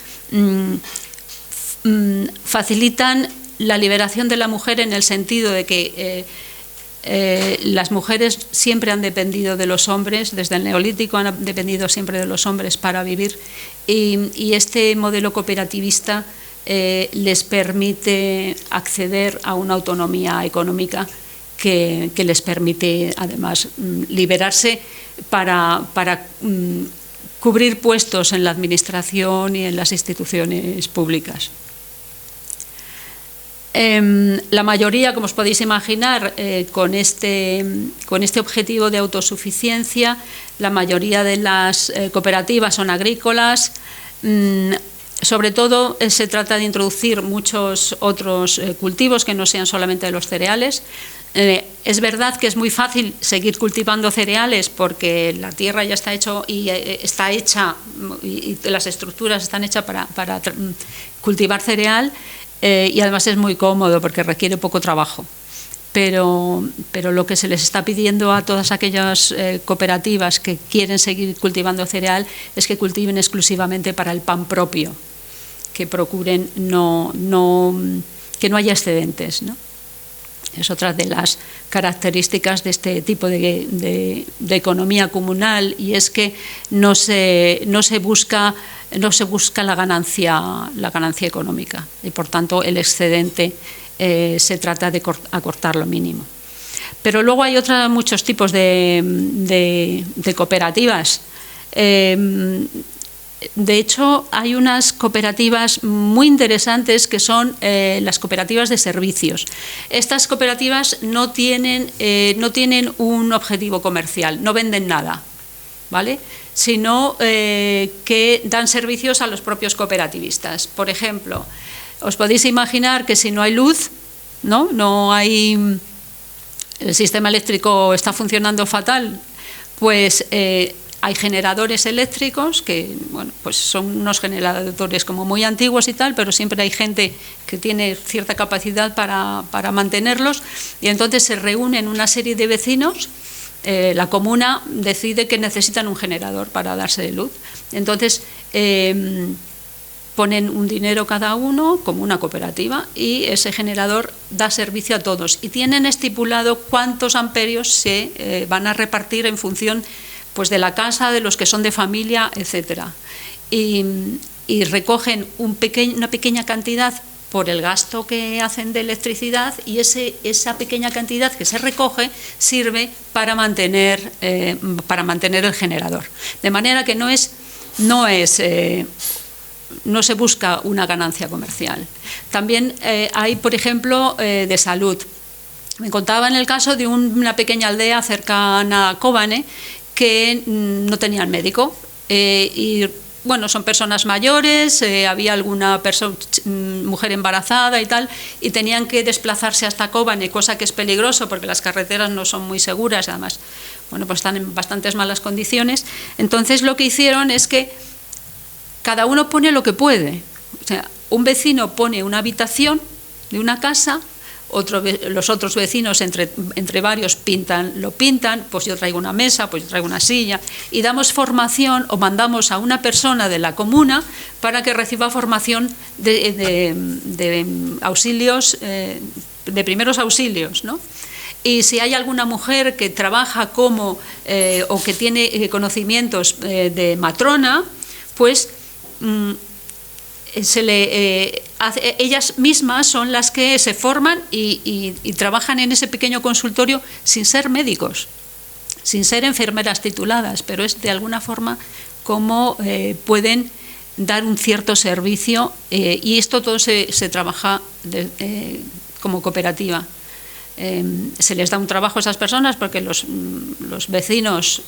facilitan la liberación de la mujer en el sentido de que las mujeres siempre han dependido de los hombres, desde el Neolítico han dependido siempre de los hombres para vivir y este modelo cooperativista les permite acceder a una autonomía económica que les permite además liberarse para cubrir puestos en la administración y en las instituciones públicas. La mayoría, como os podéis imaginar, con este objetivo de autosuficiencia, la mayoría de las cooperativas son agrícolas. Sobre todo se trata de introducir muchos otros cultivos que no sean solamente de los cereales. Es verdad que es muy fácil seguir cultivando cereales porque la tierra ya está hecha y las estructuras están hechas para cultivar cereal, y además es muy cómodo porque requiere poco trabajo. Pero lo que se les está pidiendo a todas aquellas cooperativas que quieren seguir cultivando cereal es que cultiven exclusivamente para el pan propio, que procuren que no haya excedentes, ¿no? Es otra de las características de este tipo de economía comunal, y es que no se busca la ganancia económica, y por tanto el excedente se trata de acortar lo mínimo. Pero luego hay muchos tipos de cooperativas. De hecho, hay unas cooperativas muy interesantes que son las cooperativas de servicios. Estas cooperativas no tienen un objetivo comercial, no venden nada, ¿vale? Sino que dan servicios a los propios cooperativistas. Por ejemplo, os podéis imaginar que si no hay luz, no hay, el sistema eléctrico está funcionando fatal, pues hay generadores eléctricos que, bueno, pues son unos generadores como muy antiguos y tal, pero siempre hay gente que tiene cierta capacidad para mantenerlos, y entonces se reúnen una serie de vecinos. La comuna decide que necesitan un generador para darse de luz. Entonces ponen un dinero cada uno como una cooperativa, y ese generador da servicio a todos. Y tienen estipulado cuántos amperios se van a repartir en función, pues, de la casa, de los que son de familia, etcétera. Y recogen una pequeña cantidad por el gasto que hacen de electricidad, y esa pequeña cantidad que se recoge sirve para mantener el generador. De manera que no se busca una ganancia comercial. También hay, por ejemplo, de salud. Me contaba en el caso de una pequeña aldea cercana a Kobane que no tenían médico, y bueno, son personas mayores, había alguna mujer embarazada y tal, y tenían que desplazarse hasta Kobane, cosa que es peligroso porque las carreteras no son muy seguras, además, bueno, pues están en bastantes malas condiciones. Entonces lo que hicieron es que cada uno pone lo que puede. O sea, un vecino pone una habitación de una casa, los otros vecinos entre varios lo pintan, pues yo traigo una mesa, pues yo traigo una silla, y damos formación o mandamos a una persona de la comuna para que reciba formación de auxilios, de primeros auxilios, ¿no? Y si hay alguna mujer que trabaja o que tiene conocimientos de matrona, pues ellas mismas son las que se forman y trabajan en ese pequeño consultorio sin ser médicos, sin ser enfermeras tituladas, pero es de alguna forma como pueden dar un cierto servicio, y esto todo se trabaja como cooperativa. Se les da un trabajo a esas personas porque los vecinos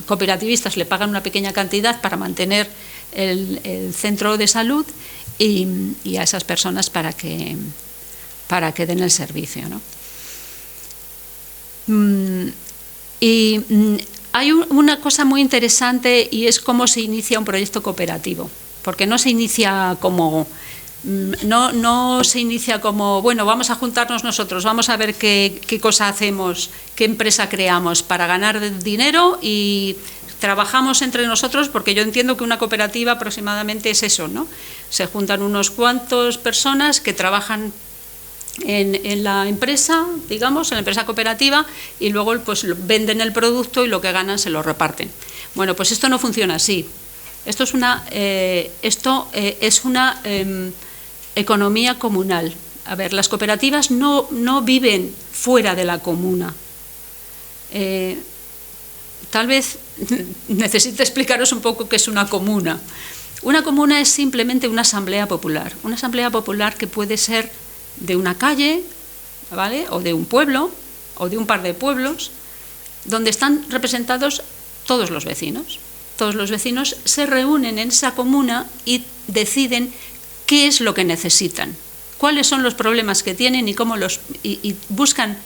cooperativistas le pagan una pequeña cantidad para mantener el centro de salud, y a esas personas para que den el servicio, ¿no? Y hay una cosa muy interesante, y es cómo se inicia un proyecto cooperativo, porque no se inicia como bueno, vamos a juntarnos nosotros, vamos a ver qué cosa hacemos, qué empresa creamos para ganar dinero y trabajamos entre nosotros, porque yo entiendo que una cooperativa aproximadamente es eso, ¿no? Se juntan unos cuantos personas que trabajan en la empresa, digamos, en la empresa cooperativa, y luego pues venden el producto y lo que ganan se lo reparten. Bueno, pues esto no funciona así. Esto es una economía comunal. A ver, las cooperativas no viven fuera de la comuna. Tal vez necesite explicaros un poco qué es una comuna. Una comuna es simplemente una asamblea popular que puede ser de una calle, ¿vale?, o de un pueblo, o de un par de pueblos, donde están representados todos los vecinos. todos los vecinos se reúnen en esa comuna y deciden qué es lo que necesitan, cuáles son los problemas que tienen y buscan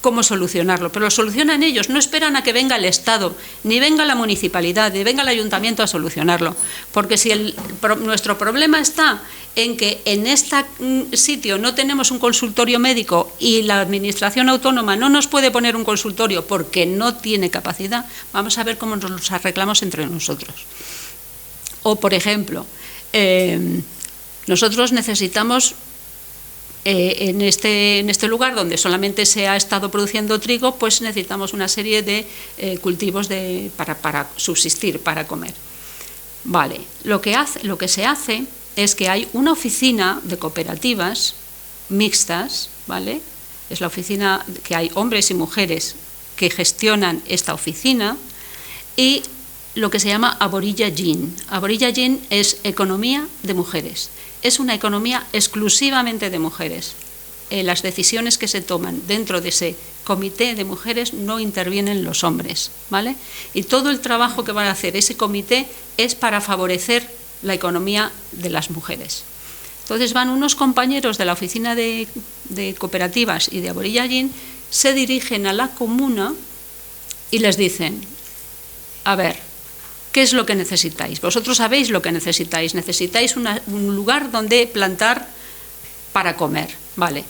cómo solucionarlo. Pero lo solucionan ellos, no esperan a que venga el Estado, ni venga la municipalidad, ni venga el ayuntamiento a solucionarlo. Porque si nuestro problema está en que en este sitio no tenemos un consultorio médico y la administración autónoma no nos puede poner un consultorio porque no tiene capacidad, vamos a ver cómo nos los arreglamos entre nosotros. O, por ejemplo, nosotros necesitamos, en este lugar donde solamente se ha estado produciendo trigo, pues necesitamos una serie de cultivos para subsistir, para comer. Vale, lo que se hace es que hay una oficina de cooperativas mixtas, ¿vale? Es la oficina que hay hombres y mujeres que gestionan esta oficina, y lo que se llama Aborilla Yin. Aborilla Yin es economía de mujeres. Es una economía exclusivamente de mujeres. Las decisiones que se toman dentro de ese comité de mujeres no intervienen los hombres, ¿vale? Y todo el trabajo que van a hacer ese comité es para favorecer la economía de las mujeres. Entonces van unos compañeros de la oficina de cooperativas y de Aborilla Yin, se dirigen a la comuna y les dicen: a ver, ¿qué es lo que necesitáis? Vosotros sabéis lo que necesitáis. Necesitáis un lugar donde plantar para comer. Vale,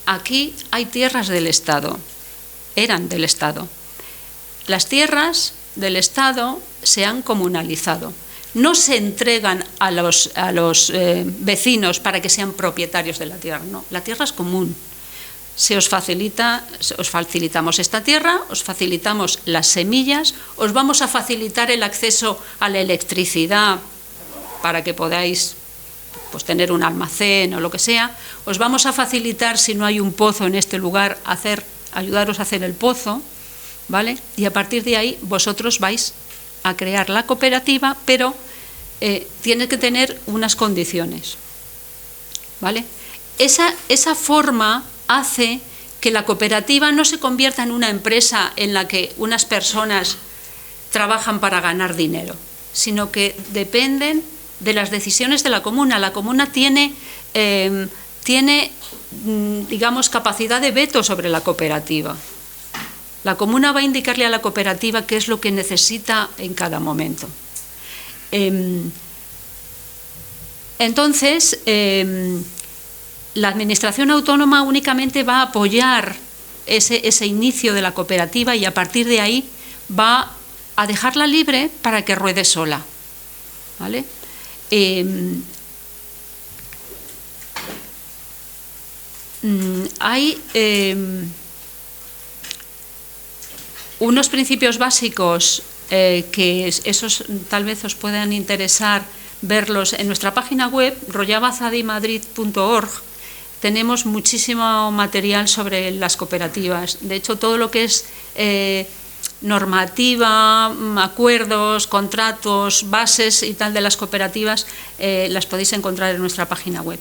aquí hay tierras del Estado. Eran del Estado. Las tierras del Estado se han comunalizado. No se entregan a los vecinos para que sean propietarios de la tierra. No, la tierra es común. Os facilitamos esta tierra, os facilitamos las semillas, os vamos a facilitar el acceso a la electricidad para que podáis, pues, tener un almacén o lo que sea. Os vamos a facilitar, si no hay un pozo en este lugar, ayudaros a hacer el pozo, ¿vale? Y a partir de ahí vosotros vais a crear la cooperativa, pero tiene que tener unas condiciones, ¿vale? Esa forma hace que la cooperativa no se convierta en una empresa en la que unas personas trabajan para ganar dinero, sino que dependen de las decisiones de la comuna. La comuna tiene, digamos, capacidad de veto sobre la cooperativa. La comuna va a indicarle a la cooperativa qué es lo que necesita en cada momento. Entonces, la administración autónoma únicamente va a apoyar ese inicio de la cooperativa, y a partir de ahí va a dejarla libre para que ruede sola, ¿vale? Hay unos principios básicos que esos tal vez os puedan interesar verlos en nuestra página web, rojavazadimadrid.org. Tenemos muchísimo material sobre las cooperativas. De hecho, todo lo que es normativa, acuerdos, contratos, bases y tal de las cooperativas, las podéis encontrar en nuestra página web.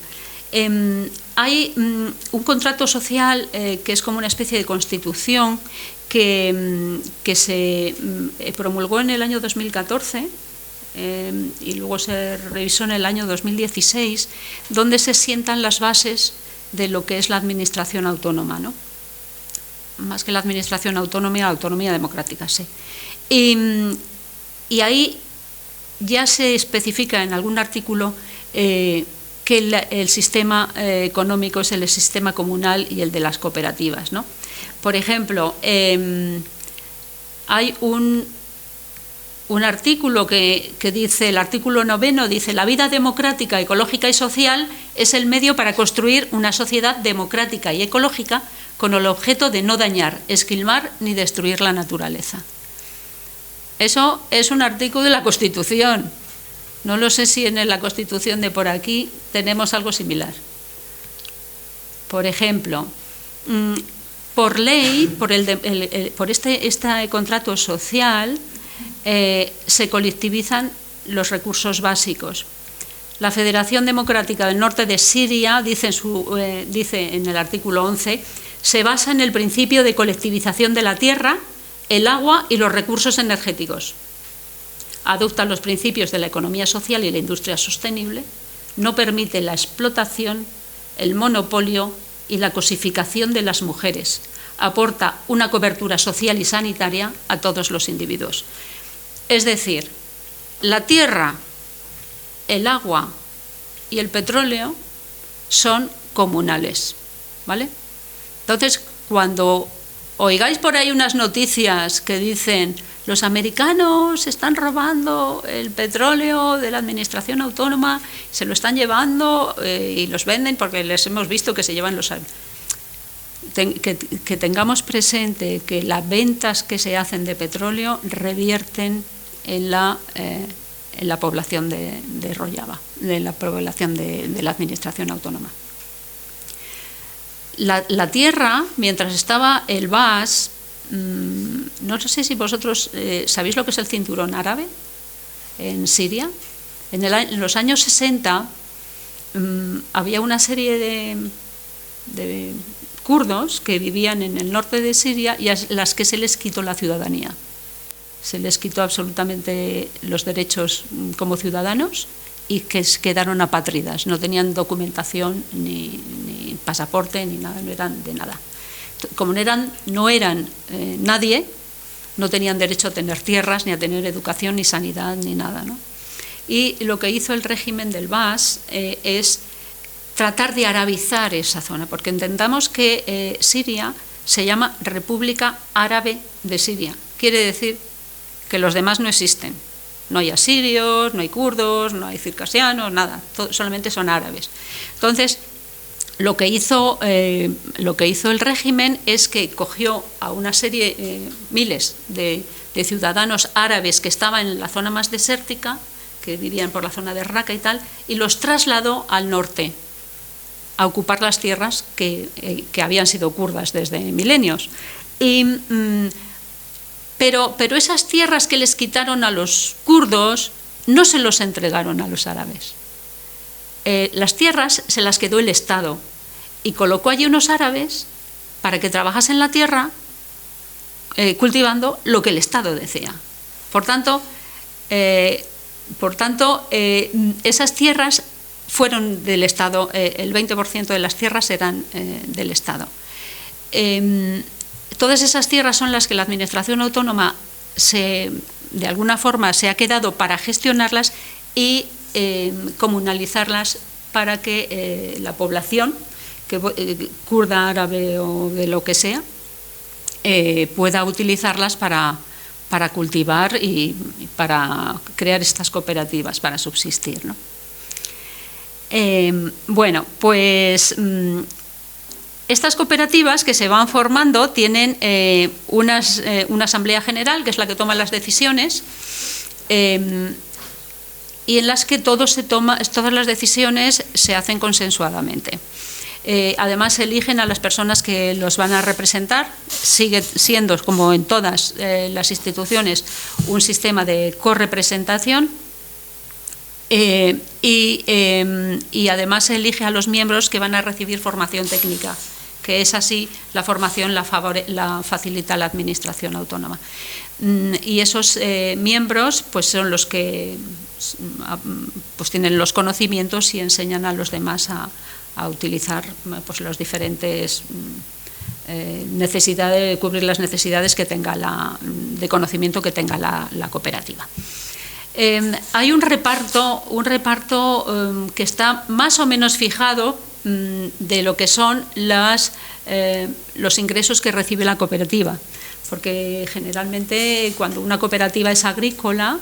Hay un contrato social que es como una especie de constitución que se promulgó en el año 2014 y luego se revisó en el año 2016, donde se sientan las bases de lo que es la administración autónoma, ¿no? Más que la administración autónoma, la autonomía democrática, sí. Y ahí ya se especifica en algún artículo que el sistema económico es el sistema comunal y el de las cooperativas, ¿no? Por ejemplo, hay un artículo que dice, el artículo 9 dice: la vida democrática, ecológica y social es el medio para construir una sociedad democrática y ecológica con el objeto de no dañar, esquilmar ni destruir la naturaleza. Eso es un artículo de la Constitución. No lo sé si en la Constitución de por aquí tenemos algo similar. Por ejemplo, por ley, por este contrato social, se colectivizan los recursos básicos. La Federación Democrática del Norte de Siria, dice en el artículo 11, se basa en el principio de colectivización de la tierra, el agua y los recursos energéticos. adopta los principios de la economía social y la industria sostenible, no permite la explotación, el monopolio y la cosificación de las mujeres, aporta una cobertura social y sanitaria a todos los individuos. Es decir, la tierra, el agua y el petróleo son comunales, ¿vale? Entonces, cuando oigáis por ahí unas noticias que dicen los americanos están robando el petróleo de la administración autónoma, se lo están llevando y los venden porque les hemos visto que se llevan los... Que tengamos presente que las ventas que se hacen de petróleo revierten en la población de Rojava, en la población de la administración autónoma. La tierra, mientras estaba el VAS, no sé si vosotros sabéis lo que es el cinturón árabe en Siria. En los años 60 había una serie de kurdos que vivían en el norte de Siria y a las que se les quitó la ciudadanía. Se les quitó absolutamente los derechos como ciudadanos y que quedaron apátridas, no tenían documentación ni pasaporte ni nada, no eran de nada. Como no eran nadie, no tenían derecho a tener tierras, ni a tener educación, ni sanidad, ni nada, ¿no? Y lo que hizo el régimen del Baas es tratar de arabizar esa zona, porque entendamos que Siria se llama República Árabe de Siria. Quiere decir que los demás no existen. No hay asirios, no hay kurdos, no hay circasianos, nada, solamente son árabes. Entonces, lo que hizo el régimen es que cogió a una serie, miles de ciudadanos árabes que estaban en la zona más desértica, que vivían por la zona de Raqqa y tal, y los trasladó al norte, a ocupar las tierras que habían sido kurdas desde milenios. Pero esas tierras que les quitaron a los kurdos no se los entregaron a los árabes. Las tierras se las quedó el Estado y colocó allí unos árabes para que trabajasen la tierra cultivando lo que el Estado decía. Por tanto, esas tierras fueron del Estado, el 20% de las tierras eran del Estado. Todas esas tierras son las que la Administración Autónoma de alguna forma se ha quedado para gestionarlas y comunalizarlas para que la población, kurda, árabe o de lo que sea, pueda utilizarlas para cultivar y para crear estas cooperativas para subsistir, ¿no? Bueno, pues estas cooperativas que se van formando tienen una asamblea general, que es la que toma las decisiones, y en las que todas las decisiones se hacen consensuadamente. Además, eligen a las personas que los van a representar. Sigue siendo, como en todas las instituciones, un sistema de correpresentación. Y además se elige a los miembros que van a recibir formación técnica, que es así, la formación la facilita la Administración Autónoma. Y esos miembros pues son los que pues tienen los conocimientos y enseñan a los demás a utilizar pues los diferentes necesidades, cubrir las necesidades que tenga de conocimiento que tenga la cooperativa. Hay un reparto que está más o menos fijado de lo que son los ingresos que recibe la cooperativa, porque generalmente cuando una cooperativa es agrícola,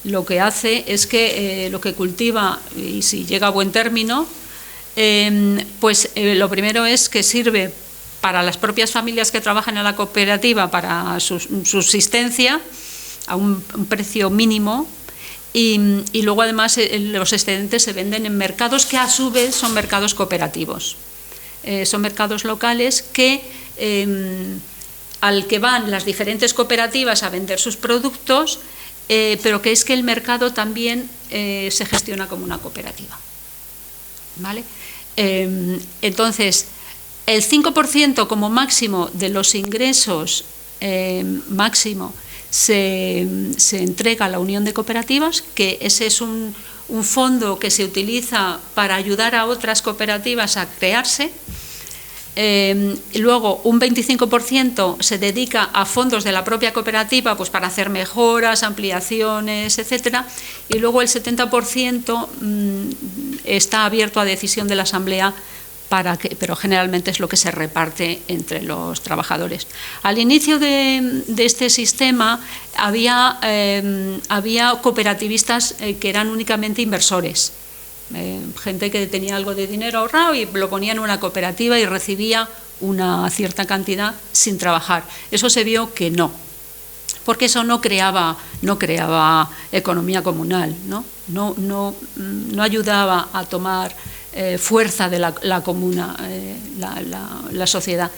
lo que hace es que lo que cultiva, y si llega a buen término, pues lo primero es que sirve para las propias familias que trabajan en la cooperativa para su subsistencia a un precio mínimo. Y luego además los excedentes se venden en mercados que a su vez son mercados cooperativos. Son mercados locales al que van las diferentes cooperativas a vender sus productos, pero que es que el mercado también se gestiona como una cooperativa, ¿vale? Entonces, el 5% como máximo de los ingresos máximo se entrega a la Unión de Cooperativas, que ese es un fondo que se utiliza para ayudar a otras cooperativas a crearse. Luego un 25% se dedica a fondos de la propia cooperativa, pues para hacer mejoras, ampliaciones, etcétera, y luego el 70% está abierto a decisión de la asamblea, pero generalmente es lo que se reparte entre los trabajadores. Al inicio de este sistema había cooperativistas que eran únicamente inversores. Gente que tenía algo de dinero ahorrado y lo ponía en una cooperativa y recibía una cierta cantidad sin trabajar. Eso se vio que no, porque eso no creaba economía comunal, no ayudaba a tomar fuerza de la comuna, la sociedad.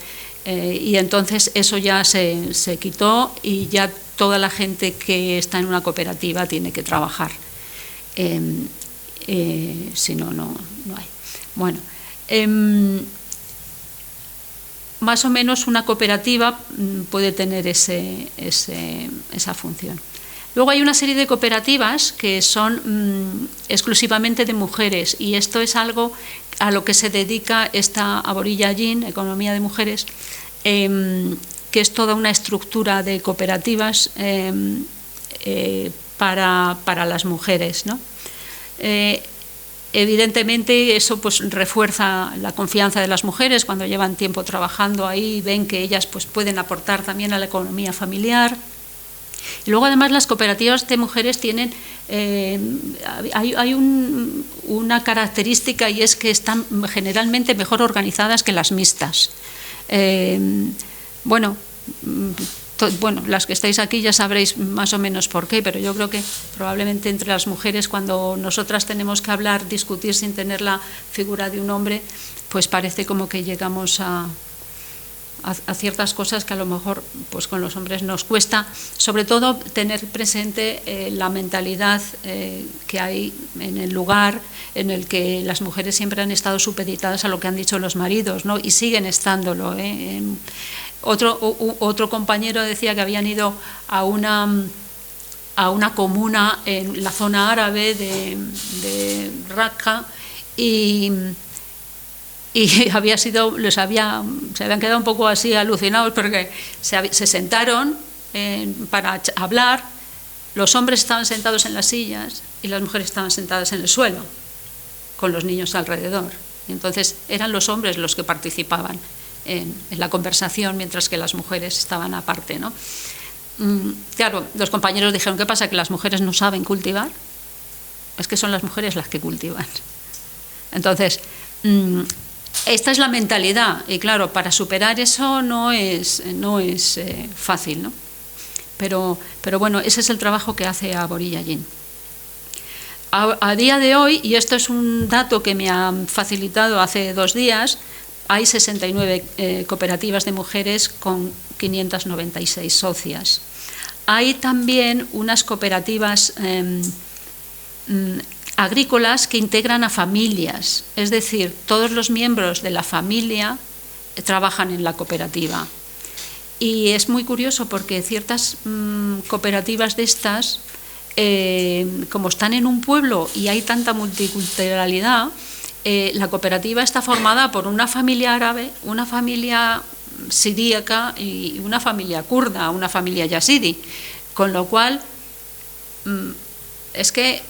Y entonces eso ya se quitó y ya toda la gente que está en una cooperativa tiene que trabajar. Si no, no hay. Bueno, más o menos una cooperativa puede tener esa función. Luego hay una serie de cooperativas que son exclusivamente de mujeres, y esto es algo a lo que se dedica esta Aborilla Yin, Economía de Mujeres, que es toda una estructura de cooperativas para las mujeres, ¿no? Evidentemente eso pues refuerza la confianza de las mujeres cuando llevan tiempo trabajando ahí, ven que ellas pues pueden aportar también a la economía familiar. Y luego además las cooperativas de mujeres tienen hay una característica, y es que están generalmente mejor organizadas que las mixtas. Bueno, las que estáis aquí ya sabréis más o menos por qué, pero yo creo que probablemente entre las mujeres, cuando nosotras tenemos que hablar, discutir sin tener la figura de un hombre, pues parece como que llegamos a ciertas cosas que a lo mejor pues con los hombres nos cuesta, sobre todo tener presente la mentalidad que hay en el lugar en el que las mujeres siempre han estado supeditadas a lo que han dicho los maridos, ¿no? Y siguen estándolo, Otro compañero decía que habían ido a una comuna en la zona árabe de Raqqa y se habían quedado un poco así alucinados, porque se sentaron para hablar. Los hombres estaban sentados en las sillas y las mujeres estaban sentadas en el suelo con los niños alrededor, y entonces eran los hombres los que participaban en la conversación, mientras que las mujeres estaban aparte, ¿no? Claro, los compañeros dijeron: ¿qué pasa, que las mujeres no saben cultivar? Es que son las mujeres las que cultivan. Entonces, esta es la mentalidad, y claro, para superar eso no es fácil, ¿no? Pero bueno, ese es el trabajo que hace Aborilla Yin. A día de hoy, y esto es un dato que me han facilitado hace 2 días, hay 69 cooperativas de mujeres con 596 socias. Hay también unas cooperativas agrícolas que integran a familias, es decir, todos los miembros de la familia trabajan en la cooperativa. Y es muy curioso porque ciertas cooperativas de estas, como están en un pueblo y hay tanta multiculturalidad, la cooperativa está formada por una familia árabe, una familia siríaca y una familia kurda, una familia yazidi, con lo cual es que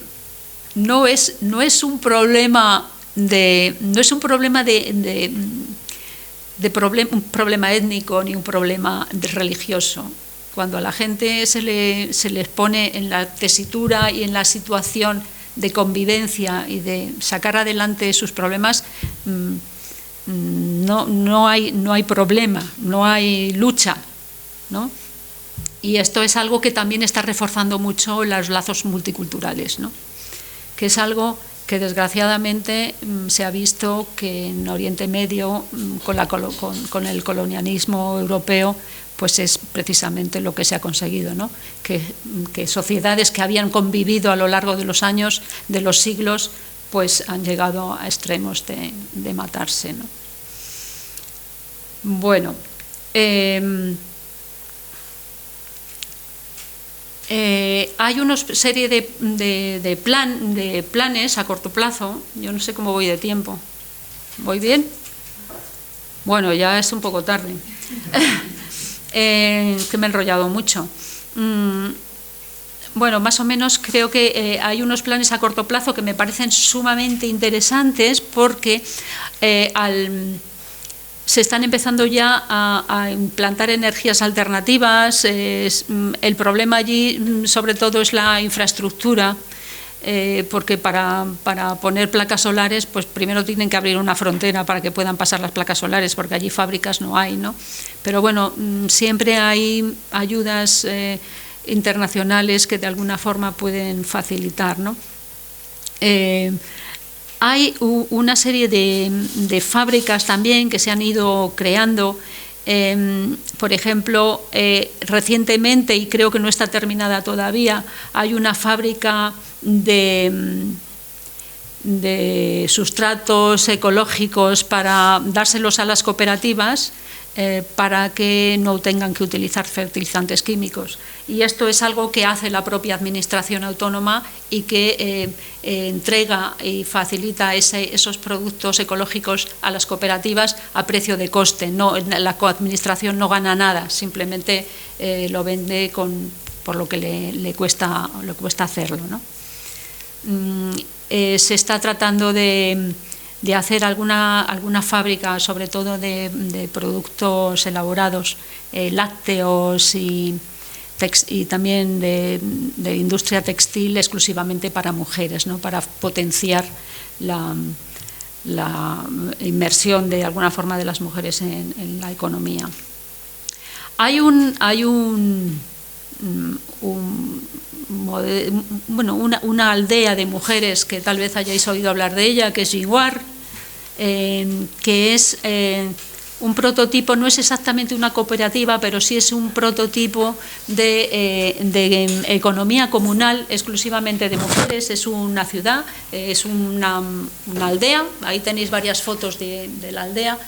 no es un problema un problema étnico ni un problema religioso. Cuando a la gente se les pone en la tesitura y en la situación de convivencia y de sacar adelante sus problemas, no hay problema, no hay lucha, ¿no? Y esto es algo que también está reforzando mucho los lazos multiculturales, ¿no? Que es algo que desgraciadamente se ha visto que en Oriente Medio, con el colonialismo europeo, pues es precisamente lo que se ha conseguido, ¿no? Que sociedades que habían convivido a lo largo de los años, de los siglos, pues han llegado a extremos de matarse, ¿no? Bueno, Hay una serie de planes a corto plazo. Yo no sé cómo voy de tiempo. ¿Voy bien? Bueno, ya es un poco tarde. Que me he enrollado mucho. Bueno, más o menos creo que hay unos planes a corto plazo que me parecen sumamente interesantes porque se están empezando ya a implantar energías alternativas. El problema allí, sobre todo, es la infraestructura, porque para poner placas solares, pues primero tienen que abrir una frontera para que puedan pasar las placas solares, porque allí fábricas no hay, ¿no? Pero bueno, siempre hay ayudas internacionales que de alguna forma pueden facilitar, ¿no? Hay una serie de fábricas también que se han ido creando. Por ejemplo, recientemente, y creo que no está terminada todavía, hay una fábrica de sustratos ecológicos para dárselos a las cooperativas, para que no tengan que utilizar fertilizantes químicos. Y esto es algo que hace la propia administración autónoma y que entrega y facilita esos productos ecológicos a las cooperativas a precio de coste. No, la administración no gana nada, simplemente lo vende por lo que le cuesta hacerlo, ¿no? Se está tratando de hacer alguna fábrica, sobre todo de productos elaborados, lácteos y también de industria textil exclusivamente para mujeres, ¿no? Para potenciar la inmersión de alguna forma de las mujeres en la economía. Hay una aldea de mujeres que tal vez hayáis oído hablar de ella, que es Jinhuar, que es un prototipo, no es exactamente una cooperativa, pero sí es un prototipo de economía comunal exclusivamente de mujeres. Es una ciudad, es una aldea, ahí tenéis varias fotos de la aldea.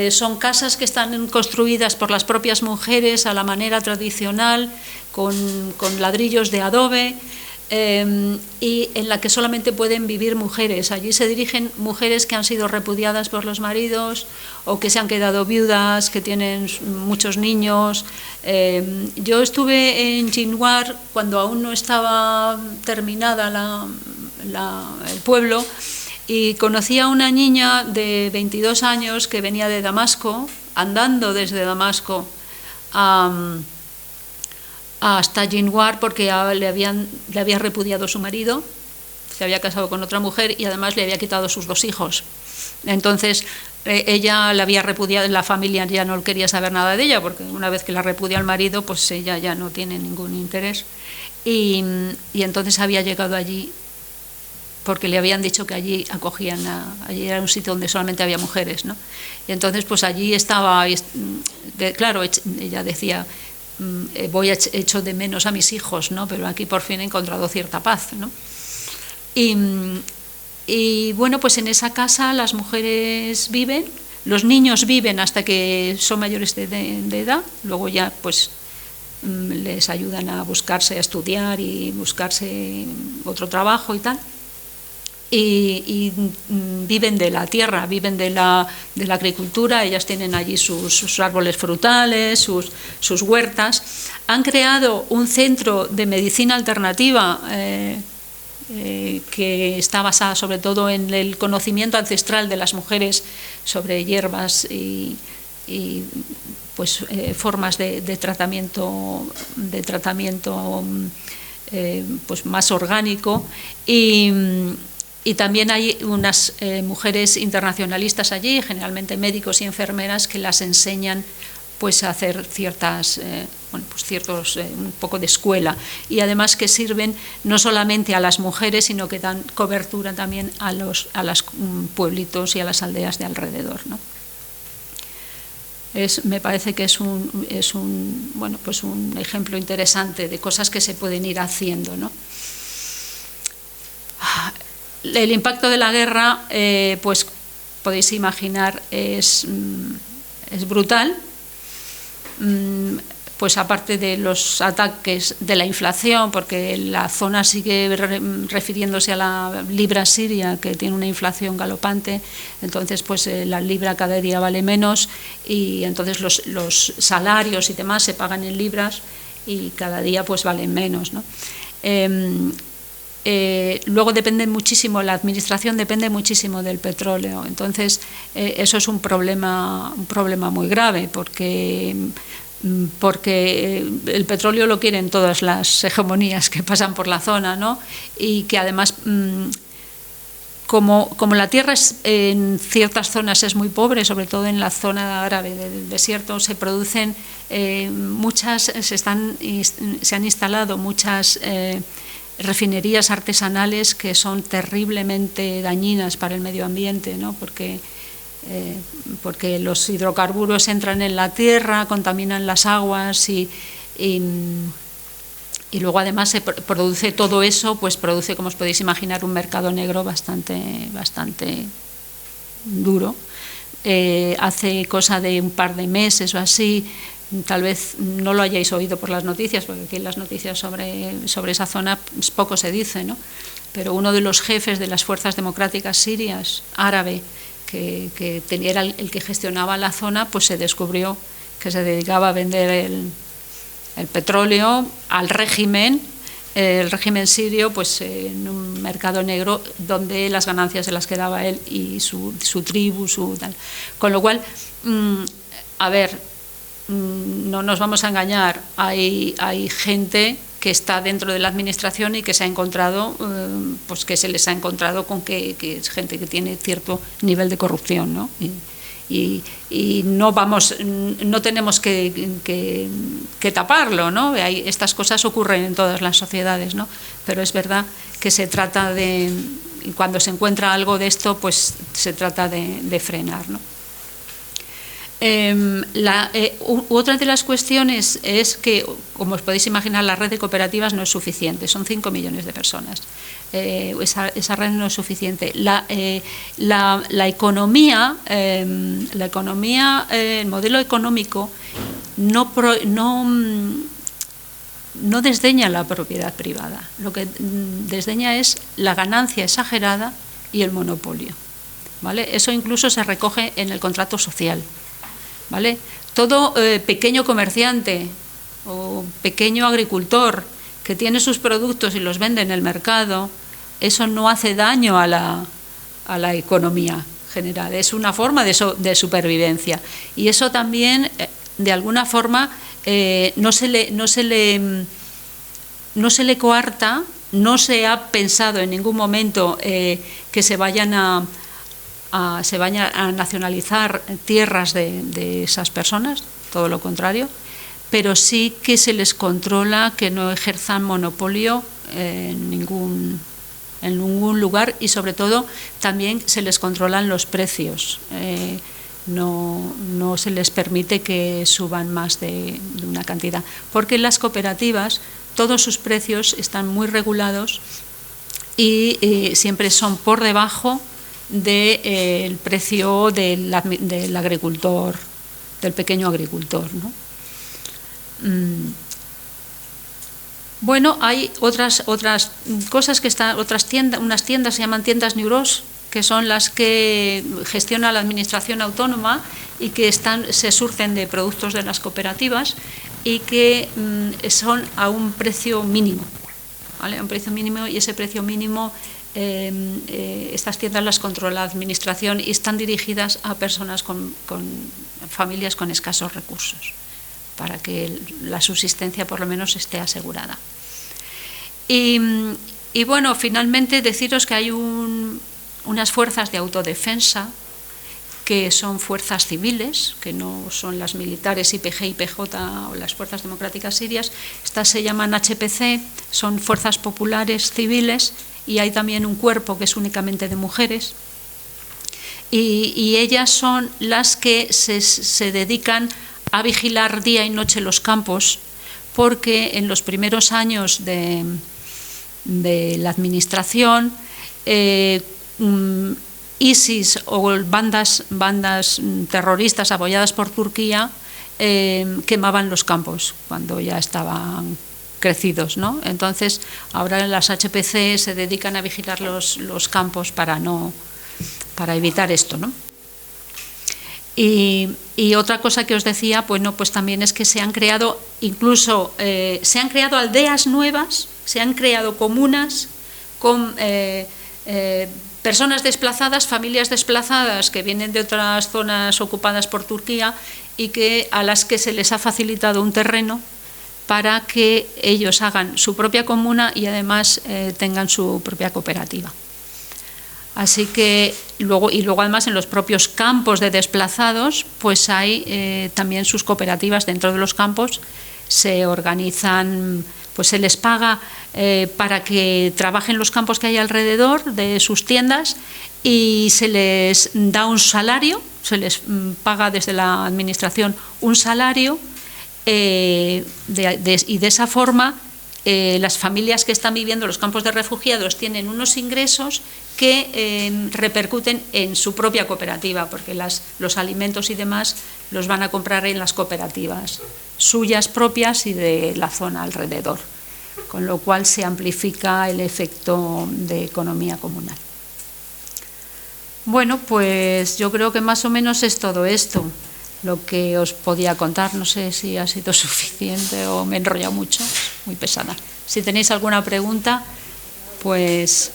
Son casas que están construidas por las propias mujeres a la manera tradicional, con ladrillos de adobe, y en la que solamente pueden vivir mujeres. Allí se dirigen mujeres que han sido repudiadas por los maridos o que se han quedado viudas, que tienen muchos niños. Yo estuve en Jinhuar cuando aún no estaba terminada el pueblo, y conocí a una niña de 22 años que venía de Damasco, andando desde Damasco hasta Jinhuar, porque le había repudiado su marido, se había casado con otra mujer y además le había quitado sus 2 hijos. Entonces ella la había repudiado, la familia ya no quería saber nada de ella, porque una vez que la repudia el marido, pues ella ya no tiene ningún interés. Y entonces había llegado allí porque le habían dicho que allí allí era un sitio donde solamente había mujeres, ¿no? Y entonces pues allí estaba, claro, ella decía, echo de menos a mis hijos, ¿no? Pero aquí por fin he encontrado cierta paz, ¿no? Y bueno, pues en esa casa las mujeres viven, los niños viven hasta que son mayores de edad, luego ya pues les ayudan a estudiar y buscarse otro trabajo y tal. Y viven de la tierra, viven de la agricultura. Ellas tienen allí sus árboles frutales, sus huertas. Han creado un centro de medicina alternativa que está basada sobre todo en el conocimiento ancestral de las mujeres sobre hierbas y pues formas de tratamiento pues más orgánico. Y también hay unas mujeres internacionalistas allí, generalmente médicos y enfermeras, que las enseñan pues a hacer ciertos, un poco de escuela, y además que sirven no solamente a las mujeres, sino que dan cobertura también a los pueblitos y a las aldeas de alrededor, ¿no? Me parece que es un ejemplo interesante de cosas que se pueden ir haciendo, ¿no? El impacto de la guerra, pues podéis imaginar, es brutal. pues aparte de los ataques de la inflación, porque la zona sigue refiriéndose a la libra siria, que tiene una inflación galopante, entonces pues la libra cada día vale menos y entonces los salarios y demás se pagan en libras y cada día pues valen menos, ¿no? Luego depende muchísimo, la administración depende muchísimo del petróleo, entonces eso es un problema muy grave porque el petróleo lo quieren todas las hegemonías que pasan por la zona, ¿no? Y que además, como la tierra en ciertas zonas es muy pobre, sobre todo en la zona árabe del desierto, se producen se han instalado muchas refinerías artesanales que son terriblemente dañinas para el medio ambiente, ¿no? Porque los hidrocarburos entran en la tierra, contaminan las aguas y luego además se produce todo eso, pues produce, como os podéis imaginar, un mercado negro bastante duro. Hace cosa de un par de meses o así, tal vez no lo hayáis oído por las noticias, porque aquí en las noticias sobre esa zona poco se dice, ¿no? Pero uno de los jefes de las fuerzas democráticas sirias, árabe, que era el que gestionaba la zona, pues se descubrió que se dedicaba a vender el petróleo al régimen, el régimen sirio, pues en un mercado negro donde las ganancias se las quedaba él y su tribu, tal. Con lo cual, a ver, no nos vamos a engañar, hay gente que está dentro de la administración y que se ha encontrado, pues que se les ha encontrado con que es gente que tiene cierto nivel de corrupción, ¿no? Y no tenemos que taparlo, ¿no? Estas cosas ocurren en todas las sociedades, ¿no? Pero es verdad que se trata de, cuando se encuentra algo de esto, pues se trata de frenar, ¿no? Otra de las cuestiones es que, como os podéis imaginar, la red de cooperativas no es suficiente, son 5 millones de personas. Esa red no es suficiente. La economía, el modelo económico no desdeña la propiedad privada, lo que desdeña es la ganancia exagerada y el monopolio, ¿vale? Eso incluso se recoge en el contrato social, ¿vale? Todo pequeño comerciante o pequeño agricultor que tiene sus productos y los vende en el mercado, eso no hace daño a la economía general, es una forma de supervivencia. Y eso también, de alguna forma, no se le coarta, no se ha pensado en ningún momento que se vayan a nacionalizar tierras de esas personas, todo lo contrario, pero sí que se les controla que no ejerzan monopolio en ningún lugar y sobre todo también se les controlan los precios. No se les permite que suban más de una cantidad, porque en las cooperativas todos sus precios están muy regulados y siempre son por debajo del precio del agricultor, del pequeño agricultor, ¿no? Bueno, hay otras cosas que están, unas tiendas se llaman tiendas Neuros, que son las que gestiona la administración autónoma y que se surten de productos de las cooperativas y que son a un precio mínimo, ¿vale? A un precio mínimo, y ese precio mínimo estas tiendas las controla la administración y están dirigidas a personas con familias con escasos recursos, para que la subsistencia por lo menos esté asegurada. Y bueno, finalmente deciros que hay unas fuerzas de autodefensa que son fuerzas civiles, que no son las militares YPG, YPJ o las fuerzas democráticas sirias. Estas se llaman HPC, son fuerzas populares civiles, y hay también un cuerpo que es únicamente de mujeres. Y ellas son las que se dedican a vigilar día y noche los campos, porque en los primeros años de la administración ISIS o bandas terroristas apoyadas por Turquía quemaban los campos cuando ya estaban crecidos, ¿no? Entonces, ahora las HPC se dedican a vigilar los campos para evitar esto, ¿no? Y otra cosa que os decía, bueno, pues también es que se han creado incluso se han creado aldeas nuevas, se han creado comunas con personas desplazadas, familias desplazadas que vienen de otras zonas ocupadas por Turquía y a las que se les ha facilitado un terreno para que ellos hagan su propia comuna y además tengan su propia cooperativa. Así que luego además en los propios campos de desplazados pues hay también sus cooperativas dentro de los campos, se organizan, pues se les paga para que trabajen los campos que hay alrededor de sus tiendas y se les da un salario, se les paga desde la administración un salario y de esa forma las familias que están viviendo en los campos de refugiados tienen unos ingresos que repercuten en su propia cooperativa, porque los alimentos y demás los van a comprar en las cooperativas suyas propias y de la zona alrededor, con lo cual se amplifica el efecto de economía comunal. Bueno, pues yo creo que más o menos es todo esto lo que os podía contar. No sé si ha sido suficiente o me he enrollado mucho, muy pesada. Si tenéis alguna pregunta, pues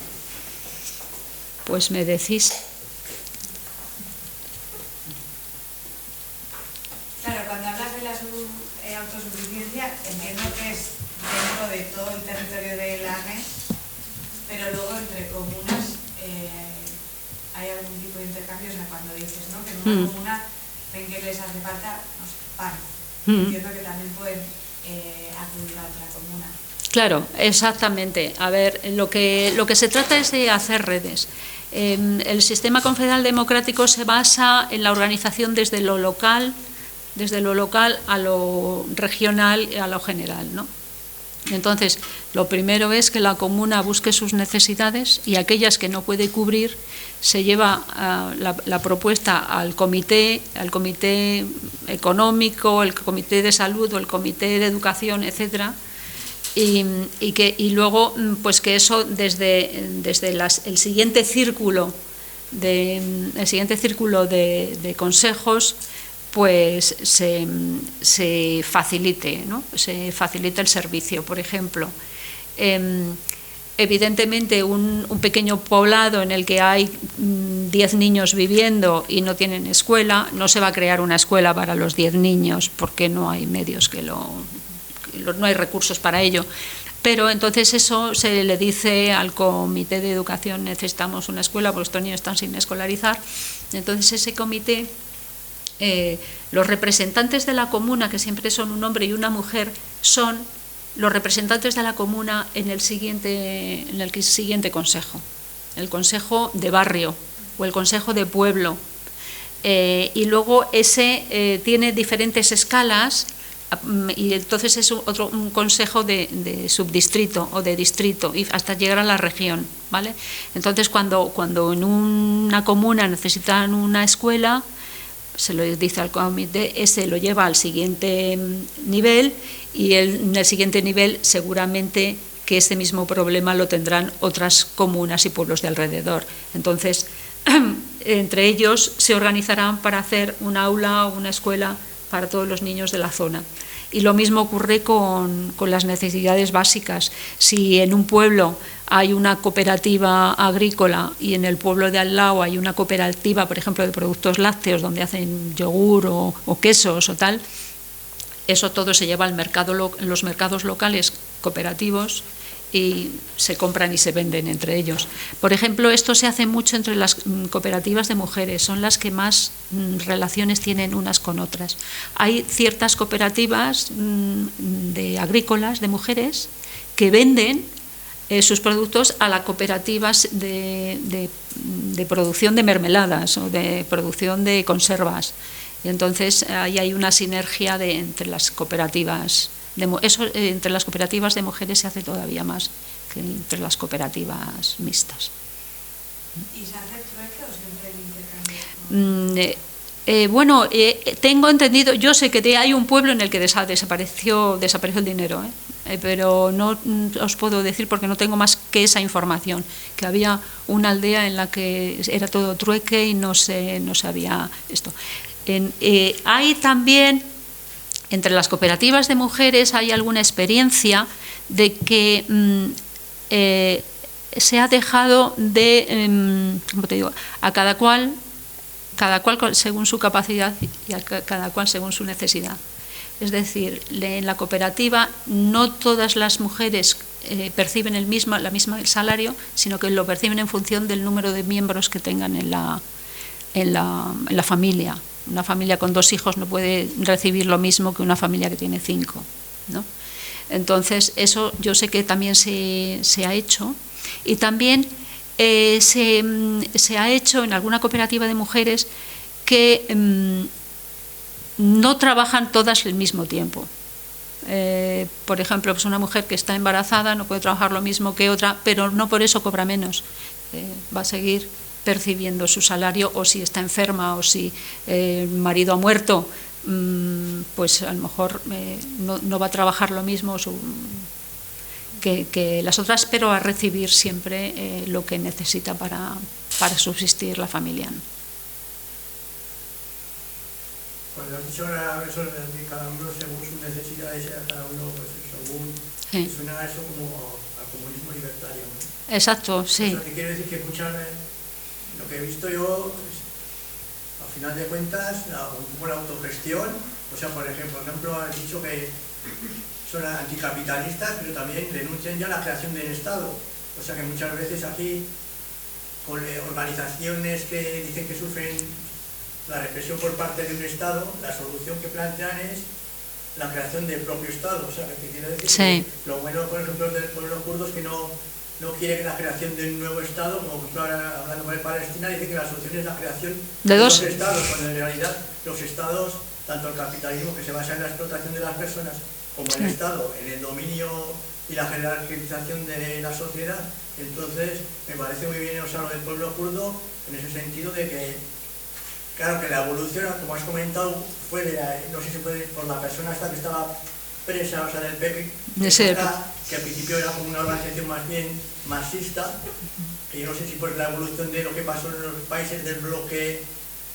me decís. Claro, cuando hablas de la autosuficiencia, entiendo que es dentro de todo el territorio de la ANES, pero luego entre comunas hay algún tipo de intercambio. O sea, cuando dices, ¿no?, que en una comuna ven que les hace falta, no sé, pan, entiendo que también pueden acudir a otra comuna. Claro, exactamente. A ver, lo que se trata es de hacer redes. El sistema confederal democrático se basa en la organización desde lo local a lo regional y a lo general, ¿no? Entonces, lo primero es que la comuna busque sus necesidades y aquellas que no puede cubrir se lleva la propuesta al comité económico, el comité de salud o el comité de educación, etcétera. Y luego pues que eso desde el siguiente círculo de consejos pues se facilite, ¿no? Se facilita el servicio. Por ejemplo, evidentemente un pequeño poblado en el que hay 10 niños viviendo y no tienen escuela, no se va a crear una escuela para los 10 niños porque no hay medios no hay recursos para ello. Pero entonces eso se le dice al comité de educación: necesitamos una escuela porque estos niños están sin escolarizar. Entonces ese comité, los representantes de la comuna, que siempre son un hombre y una mujer, son los representantes de la comuna en el siguiente consejo, el consejo de barrio o el consejo de pueblo. Y luego ese tiene diferentes escalas. Y entonces es un consejo de subdistrito o de distrito y hasta llegar a la región, ¿vale? Entonces cuando en una comuna necesitan una escuela, se lo dice al comité, ese lo lleva al siguiente nivel y en el siguiente nivel seguramente que ese mismo problema lo tendrán otras comunas y pueblos de alrededor. Entonces entre ellos se organizarán para hacer un aula o una escuela para todos los niños de la zona. Y lo mismo ocurre con las necesidades básicas. Si en un pueblo hay una cooperativa agrícola y en el pueblo de al lado hay una cooperativa, por ejemplo, de productos lácteos donde hacen yogur o quesos o tal, eso todo se lleva al mercado, los mercados locales cooperativos, y se compran y se venden entre ellos. Por ejemplo, esto se hace mucho entre las cooperativas de mujeres, son las que más relaciones tienen unas con otras. Hay ciertas cooperativas de agrícolas de mujeres que venden sus productos a las cooperativas de producción de mermeladas o de producción de conservas. Y entonces ahí hay una sinergia entre las cooperativas. Entre las cooperativas de mujeres se hace todavía más que entre las cooperativas mixtas. ¿Y se hace trueque o siempre Bueno, tengo entendido, yo sé que hay un pueblo en el que desapareció el dinero, pero no os puedo decir porque no tengo más que esa información, que había una aldea en la que era todo trueque y no se sabía esto. Hay también, entre las cooperativas de mujeres, hay alguna experiencia de que se ha dejado de, ¿cómo te digo?, a cada cual según su capacidad y a cada cual según su necesidad. Es decir, en la cooperativa no todas las mujeres perciben el mismo salario, sino que lo perciben en función del número de miembros que tengan en la familia. Una familia con 2 hijos no puede recibir lo mismo que una familia que tiene 5, ¿no? Entonces, eso yo sé que también se ha hecho, y también se ha hecho en alguna cooperativa de mujeres que no trabajan todas al mismo tiempo. Por ejemplo, pues una mujer que está embarazada no puede trabajar lo mismo que otra, pero no por eso cobra menos. Va a seguir percibiendo su salario, o si está enferma o si el marido ha muerto, pues a lo mejor no va a trabajar lo mismo que las otras, pero a recibir siempre lo que necesita para subsistir la familia. Cuando has dicho eso de cada uno según sus necesidades, cada uno pues, según, sí. Suena eso como al comunismo libertario, ¿no? Exacto, sí. O sea, que quiere decir que muchas, lo que he visto yo, pues, al final de cuentas, como la autogestión, o sea, por ejemplo, has dicho que son anticapitalistas, pero también denuncian ya la creación del Estado. O sea que muchas veces aquí, con organizaciones que dicen que sufren la represión por parte de un Estado, la solución que plantean es la creación del propio Estado. O sea, que quiere decir sí. que lo bueno, por ejemplo, del pueblo kurdo es que no quieren la creación de un nuevo Estado, como por ejemplo ahora hablando con Palestina, dice que la solución es la creación de 2 Estados, cuando en realidad los Estados, tanto el capitalismo que se basa en la explotación de las personas, como el Estado en el dominio y la jerarquización de la sociedad. Entonces me parece muy bien, o sea, lo del pueblo kurdo en ese sentido de que, claro, que la evolución, como has comentado, fue no sé si fue por la persona esta que estaba presa, o sea, del PP, que al principio era como una organización más bien marxista, que yo no sé si por la evolución de lo que pasó en los países del bloque,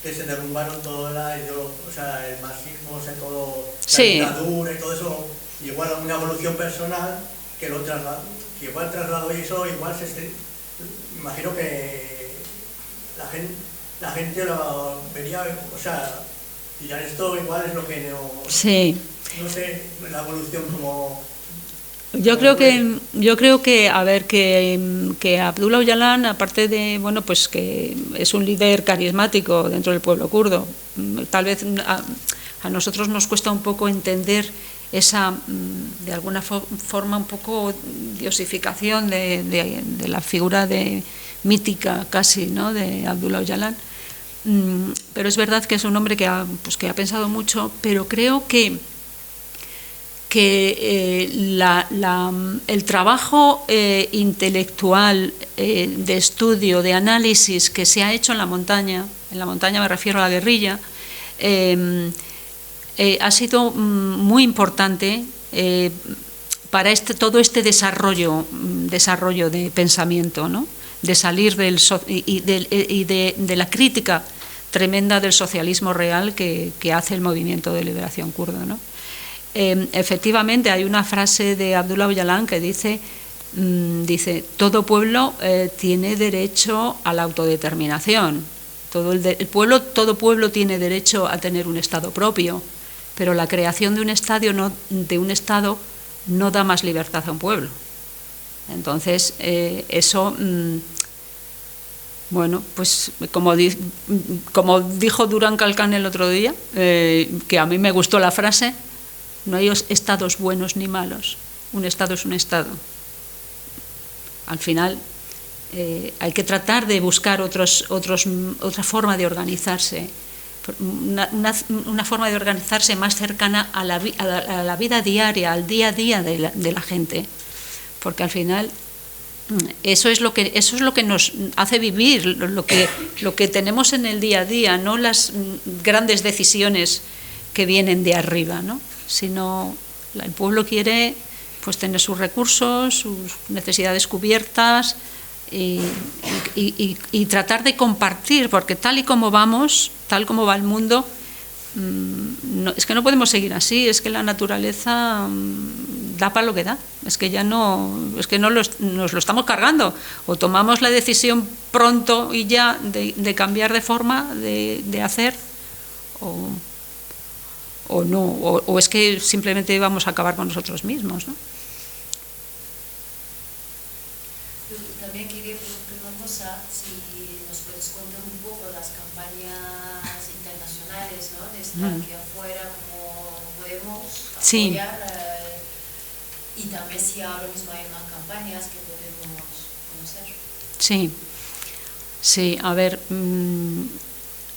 que se derrumbaron toda la ideología, o sea, el marxismo, o sea, todo, la dictadura y todo eso, igual una evolución personal que lo trasladó, que igual trasladó eso, igual imagino que la gente lo vería, o sea, y ya esto igual es lo que no sé, la evolución como... Yo creo que a ver, que Abdullah Öcalan, aparte de, bueno, pues que es un líder carismático dentro del pueblo kurdo, tal vez a nosotros nos cuesta un poco entender esa, de alguna forma, un poco diosificación de la figura mítica casi, ¿no?, de Abdullah Öcalan. Pero es verdad que es un hombre que ha pensado mucho, pero creo que el trabajo intelectual, de estudio, de análisis que se ha hecho en la montaña me refiero a la guerrilla, ha sido muy importante para todo este desarrollo de pensamiento, ¿no?, de salir de la crítica tremenda del socialismo real que hace el movimiento de liberación kurdo, ¿no? Efectivamente, hay una frase de Abdullah Öcalan que dice todo pueblo tiene derecho a la autodeterminación, todo pueblo tiene derecho a tener un Estado propio, pero la creación de un Estado no da más libertad a un pueblo. Entonces, eso, bueno, pues como dijo Durán Calcán el otro día, que a mí me gustó la frase: no hay estados buenos ni malos, un Estado es un Estado. Al final hay que tratar de buscar otra forma de organizarse, una forma de organizarse más cercana a la vida diaria, al día a día de la gente, porque al final eso es lo que nos hace vivir, lo que tenemos en el día a día, no las grandes decisiones que vienen de arriba, ¿no? Sino el pueblo quiere pues tener sus recursos, sus necesidades cubiertas y tratar de compartir, porque tal y como vamos, tal como va el mundo, es que no podemos seguir así, es que la naturaleza da para lo que da, es que nos lo estamos cargando, o tomamos la decisión pronto y ya de cambiar de forma de hacer, o no, o es que simplemente vamos a acabar con nosotros mismos, ¿no? También quería preguntar una cosa, si nos puedes contar un poco las campañas internacionales, ¿no? De estar aquí afuera, cómo podemos apoyar, y también si ahora mismo hay unas campañas que podemos conocer. Sí, a ver,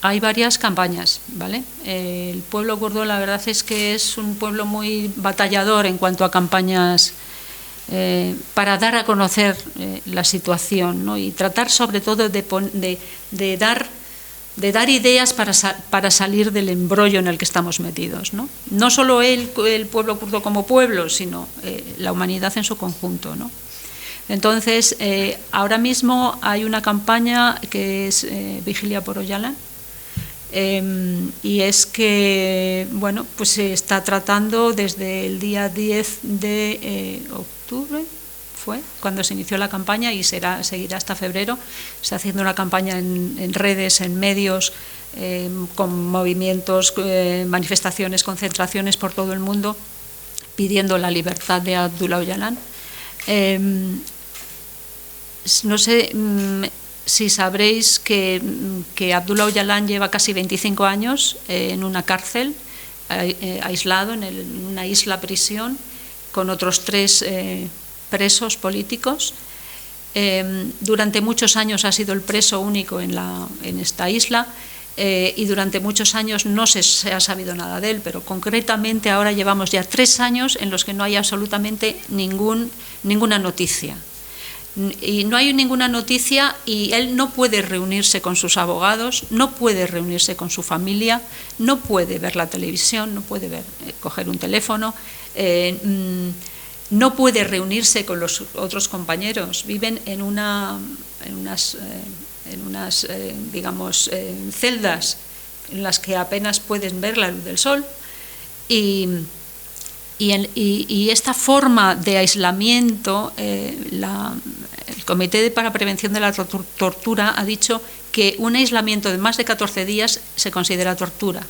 hay varias campañas, ¿vale? El pueblo kurdo, la verdad es que es un pueblo muy batallador en cuanto a campañas para dar a conocer la situación, ¿no? Y tratar sobre todo de dar ideas para salir del embrollo en el que estamos metidos, ¿no? No solo el pueblo kurdo como pueblo, sino la humanidad en su conjunto, ¿no? Entonces, ahora mismo hay una campaña que es Vigilia por Öcalan, y es que, bueno, pues se está tratando desde el día 10 de octubre, fue cuando se inició la campaña, y seguirá hasta febrero. Se está haciendo una campaña en redes, en medios, con movimientos, manifestaciones, concentraciones por todo el mundo, pidiendo la libertad de Abdullah Öcalan. No sé si sabréis que Abdullah Öcalan lleva casi 25 años en una cárcel, aislado en una isla prisión, con otros 3 presos políticos. Durante muchos años ha sido el preso único en esta isla, y durante muchos años no se ha sabido nada de él, pero concretamente ahora llevamos ya 3 años en los que no hay absolutamente ninguna noticia. Y no hay ninguna noticia, y él no puede reunirse con sus abogados, no puede reunirse con su familia, no puede ver la televisión, no puede coger un teléfono, no puede reunirse con los otros compañeros. Viven en unas digamos, celdas en las que apenas pueden ver la luz del sol, y esta forma de aislamiento, el Comité para Prevención de la Tortura ha dicho que un aislamiento de más de 14 días se considera tortura,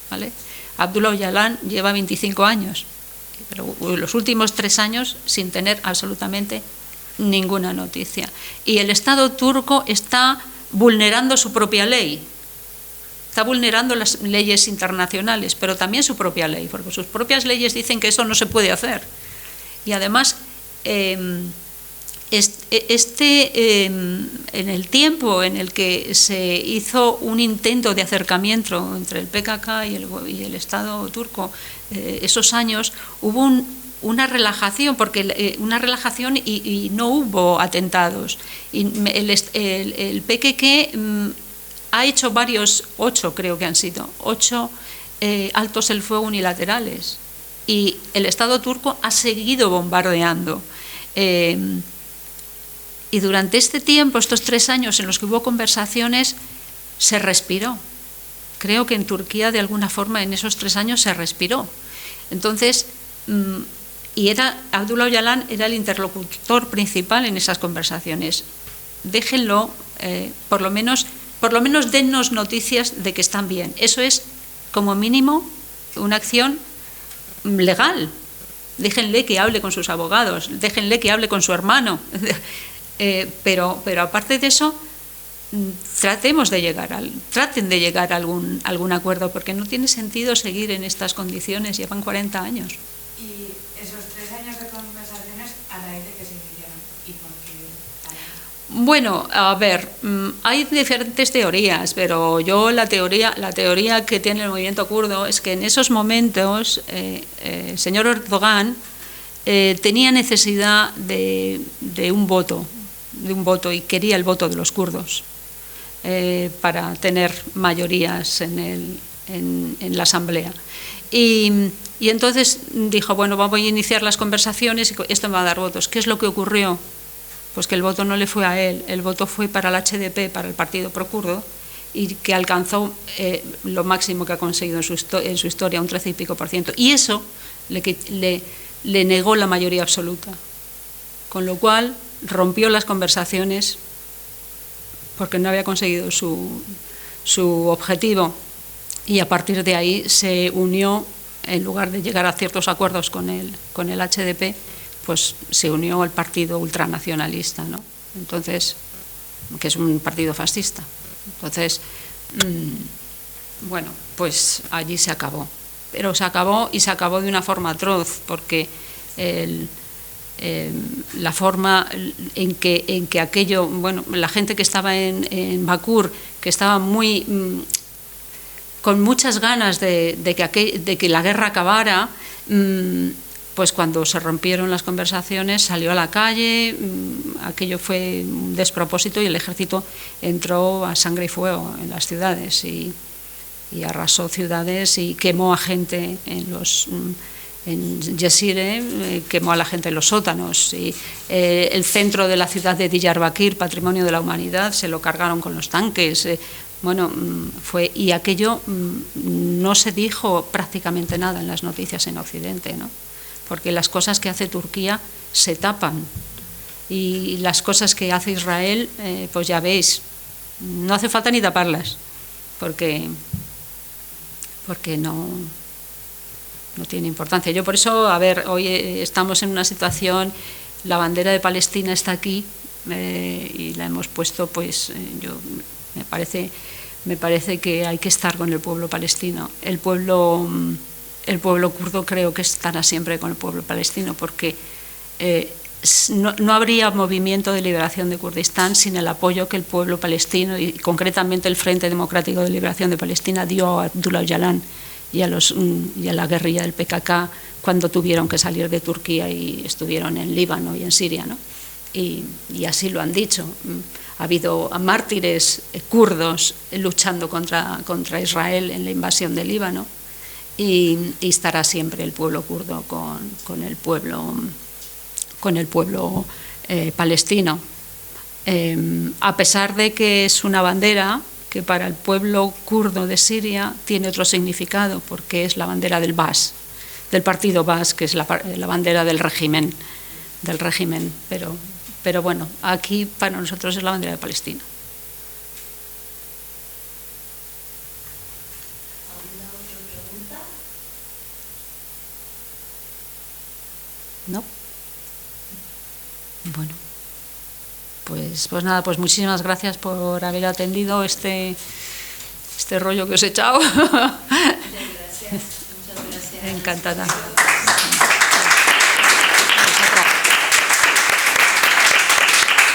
¿vale? Abdullah Öcalan lleva 25 años, pero los últimos 3 años sin tener absolutamente ninguna noticia. Y el Estado turco está vulnerando su propia ley. Está vulnerando las leyes internacionales, pero también su propia ley, porque sus propias leyes dicen que eso no se puede hacer. Y además, en el tiempo en el que se hizo un intento de acercamiento entre el PKK y el Estado turco, esos años, hubo una relajación, una relajación y no hubo atentados. Y el PKK ha hecho 8 creo que han sido, 8 altos el fuego unilaterales, y el Estado turco ha seguido bombardeando. Y durante este tiempo, estos 3 años en los que hubo conversaciones, se respiró. Creo que en Turquía, de alguna forma, en esos 3 años se respiró. Entonces, Abdullah Öcalan era el interlocutor principal en esas conversaciones. Déjenlo, por lo menos dennos noticias de que están bien. Eso es, como mínimo, una acción legal. Déjenle que hable con sus abogados, déjenle que hable con su hermano. Pero aparte de eso, traten de llegar a algún acuerdo, porque no tiene sentido seguir en estas condiciones. Llevan 40 años. Y esos 3 años de conversaciones, ¿a raíz de qué se iniciaron? ¿Y por qué? Bueno, a ver, hay diferentes teorías, pero yo la teoría que tiene el movimiento kurdo es que en esos momentos el señor Erdogan tenía necesidad de un voto de un voto y quería el voto de los kurdos para tener mayorías en la asamblea. Y entonces dijo, bueno, voy a iniciar las conversaciones y esto me va a dar votos. ¿Qué es lo que ocurrió? Pues que el voto no le fue a él, el voto fue para el HDP, para el partido prokurdo, y que alcanzó lo máximo que ha conseguido en su historia, un 13 y pico %. Y eso le negó la mayoría absoluta, con lo cual rompió las conversaciones porque no había conseguido su objetivo, y a partir de ahí se unió, en lugar de llegar a ciertos acuerdos con el HDP, pues se unió al partido ultranacionalista, ¿no? Entonces, que es un partido fascista. Entonces, bueno, pues allí se acabó. Pero se acabó, y se acabó de una forma atroz, porque la forma en que aquello, bueno, la gente que estaba en Bakur, que estaba con muchas ganas de que la guerra acabara, pues cuando se rompieron las conversaciones salió a la calle, aquello fue un despropósito, y el ejército entró a sangre y fuego en las ciudades y arrasó ciudades y quemó a gente en Yesire, quemó a la gente en los sótanos, y el centro de la ciudad de Diyarbakir, patrimonio de la humanidad, se lo cargaron con los tanques. Bueno, y aquello no se dijo prácticamente nada en las noticias en Occidente, ¿no? Porque las cosas que hace Turquía se tapan, y las cosas que hace Israel, pues ya veis, no hace falta ni taparlas, porque no tiene importancia. Yo por eso, a ver, hoy estamos en una situación, la bandera de Palestina está aquí, y la hemos puesto, pues me parece que hay que estar con el pueblo palestino. El pueblo kurdo creo que estará siempre con el pueblo palestino, porque no habría movimiento de liberación de Kurdistán sin el apoyo que el pueblo palestino, y concretamente el Frente Democrático de Liberación de Palestina, dio a Abdullah Öcalan y a la guerrilla del PKK cuando tuvieron que salir de Turquía y estuvieron en Líbano y en Siria, ¿no? Y así lo han dicho. Ha habido mártires kurdos luchando contra Israel en la invasión de Líbano, y estará siempre el pueblo kurdo con el pueblo palestino, a pesar de que es una bandera que para el pueblo kurdo de Siria tiene otro significado, porque es la bandera del Bas, del partido Bas, que es la bandera del régimen, pero bueno, aquí para nosotros es la bandera de Palestina. ¿No? Bueno, pues nada, pues muchísimas gracias por haber atendido este rollo que os he echado. Muchas gracias. Encantada.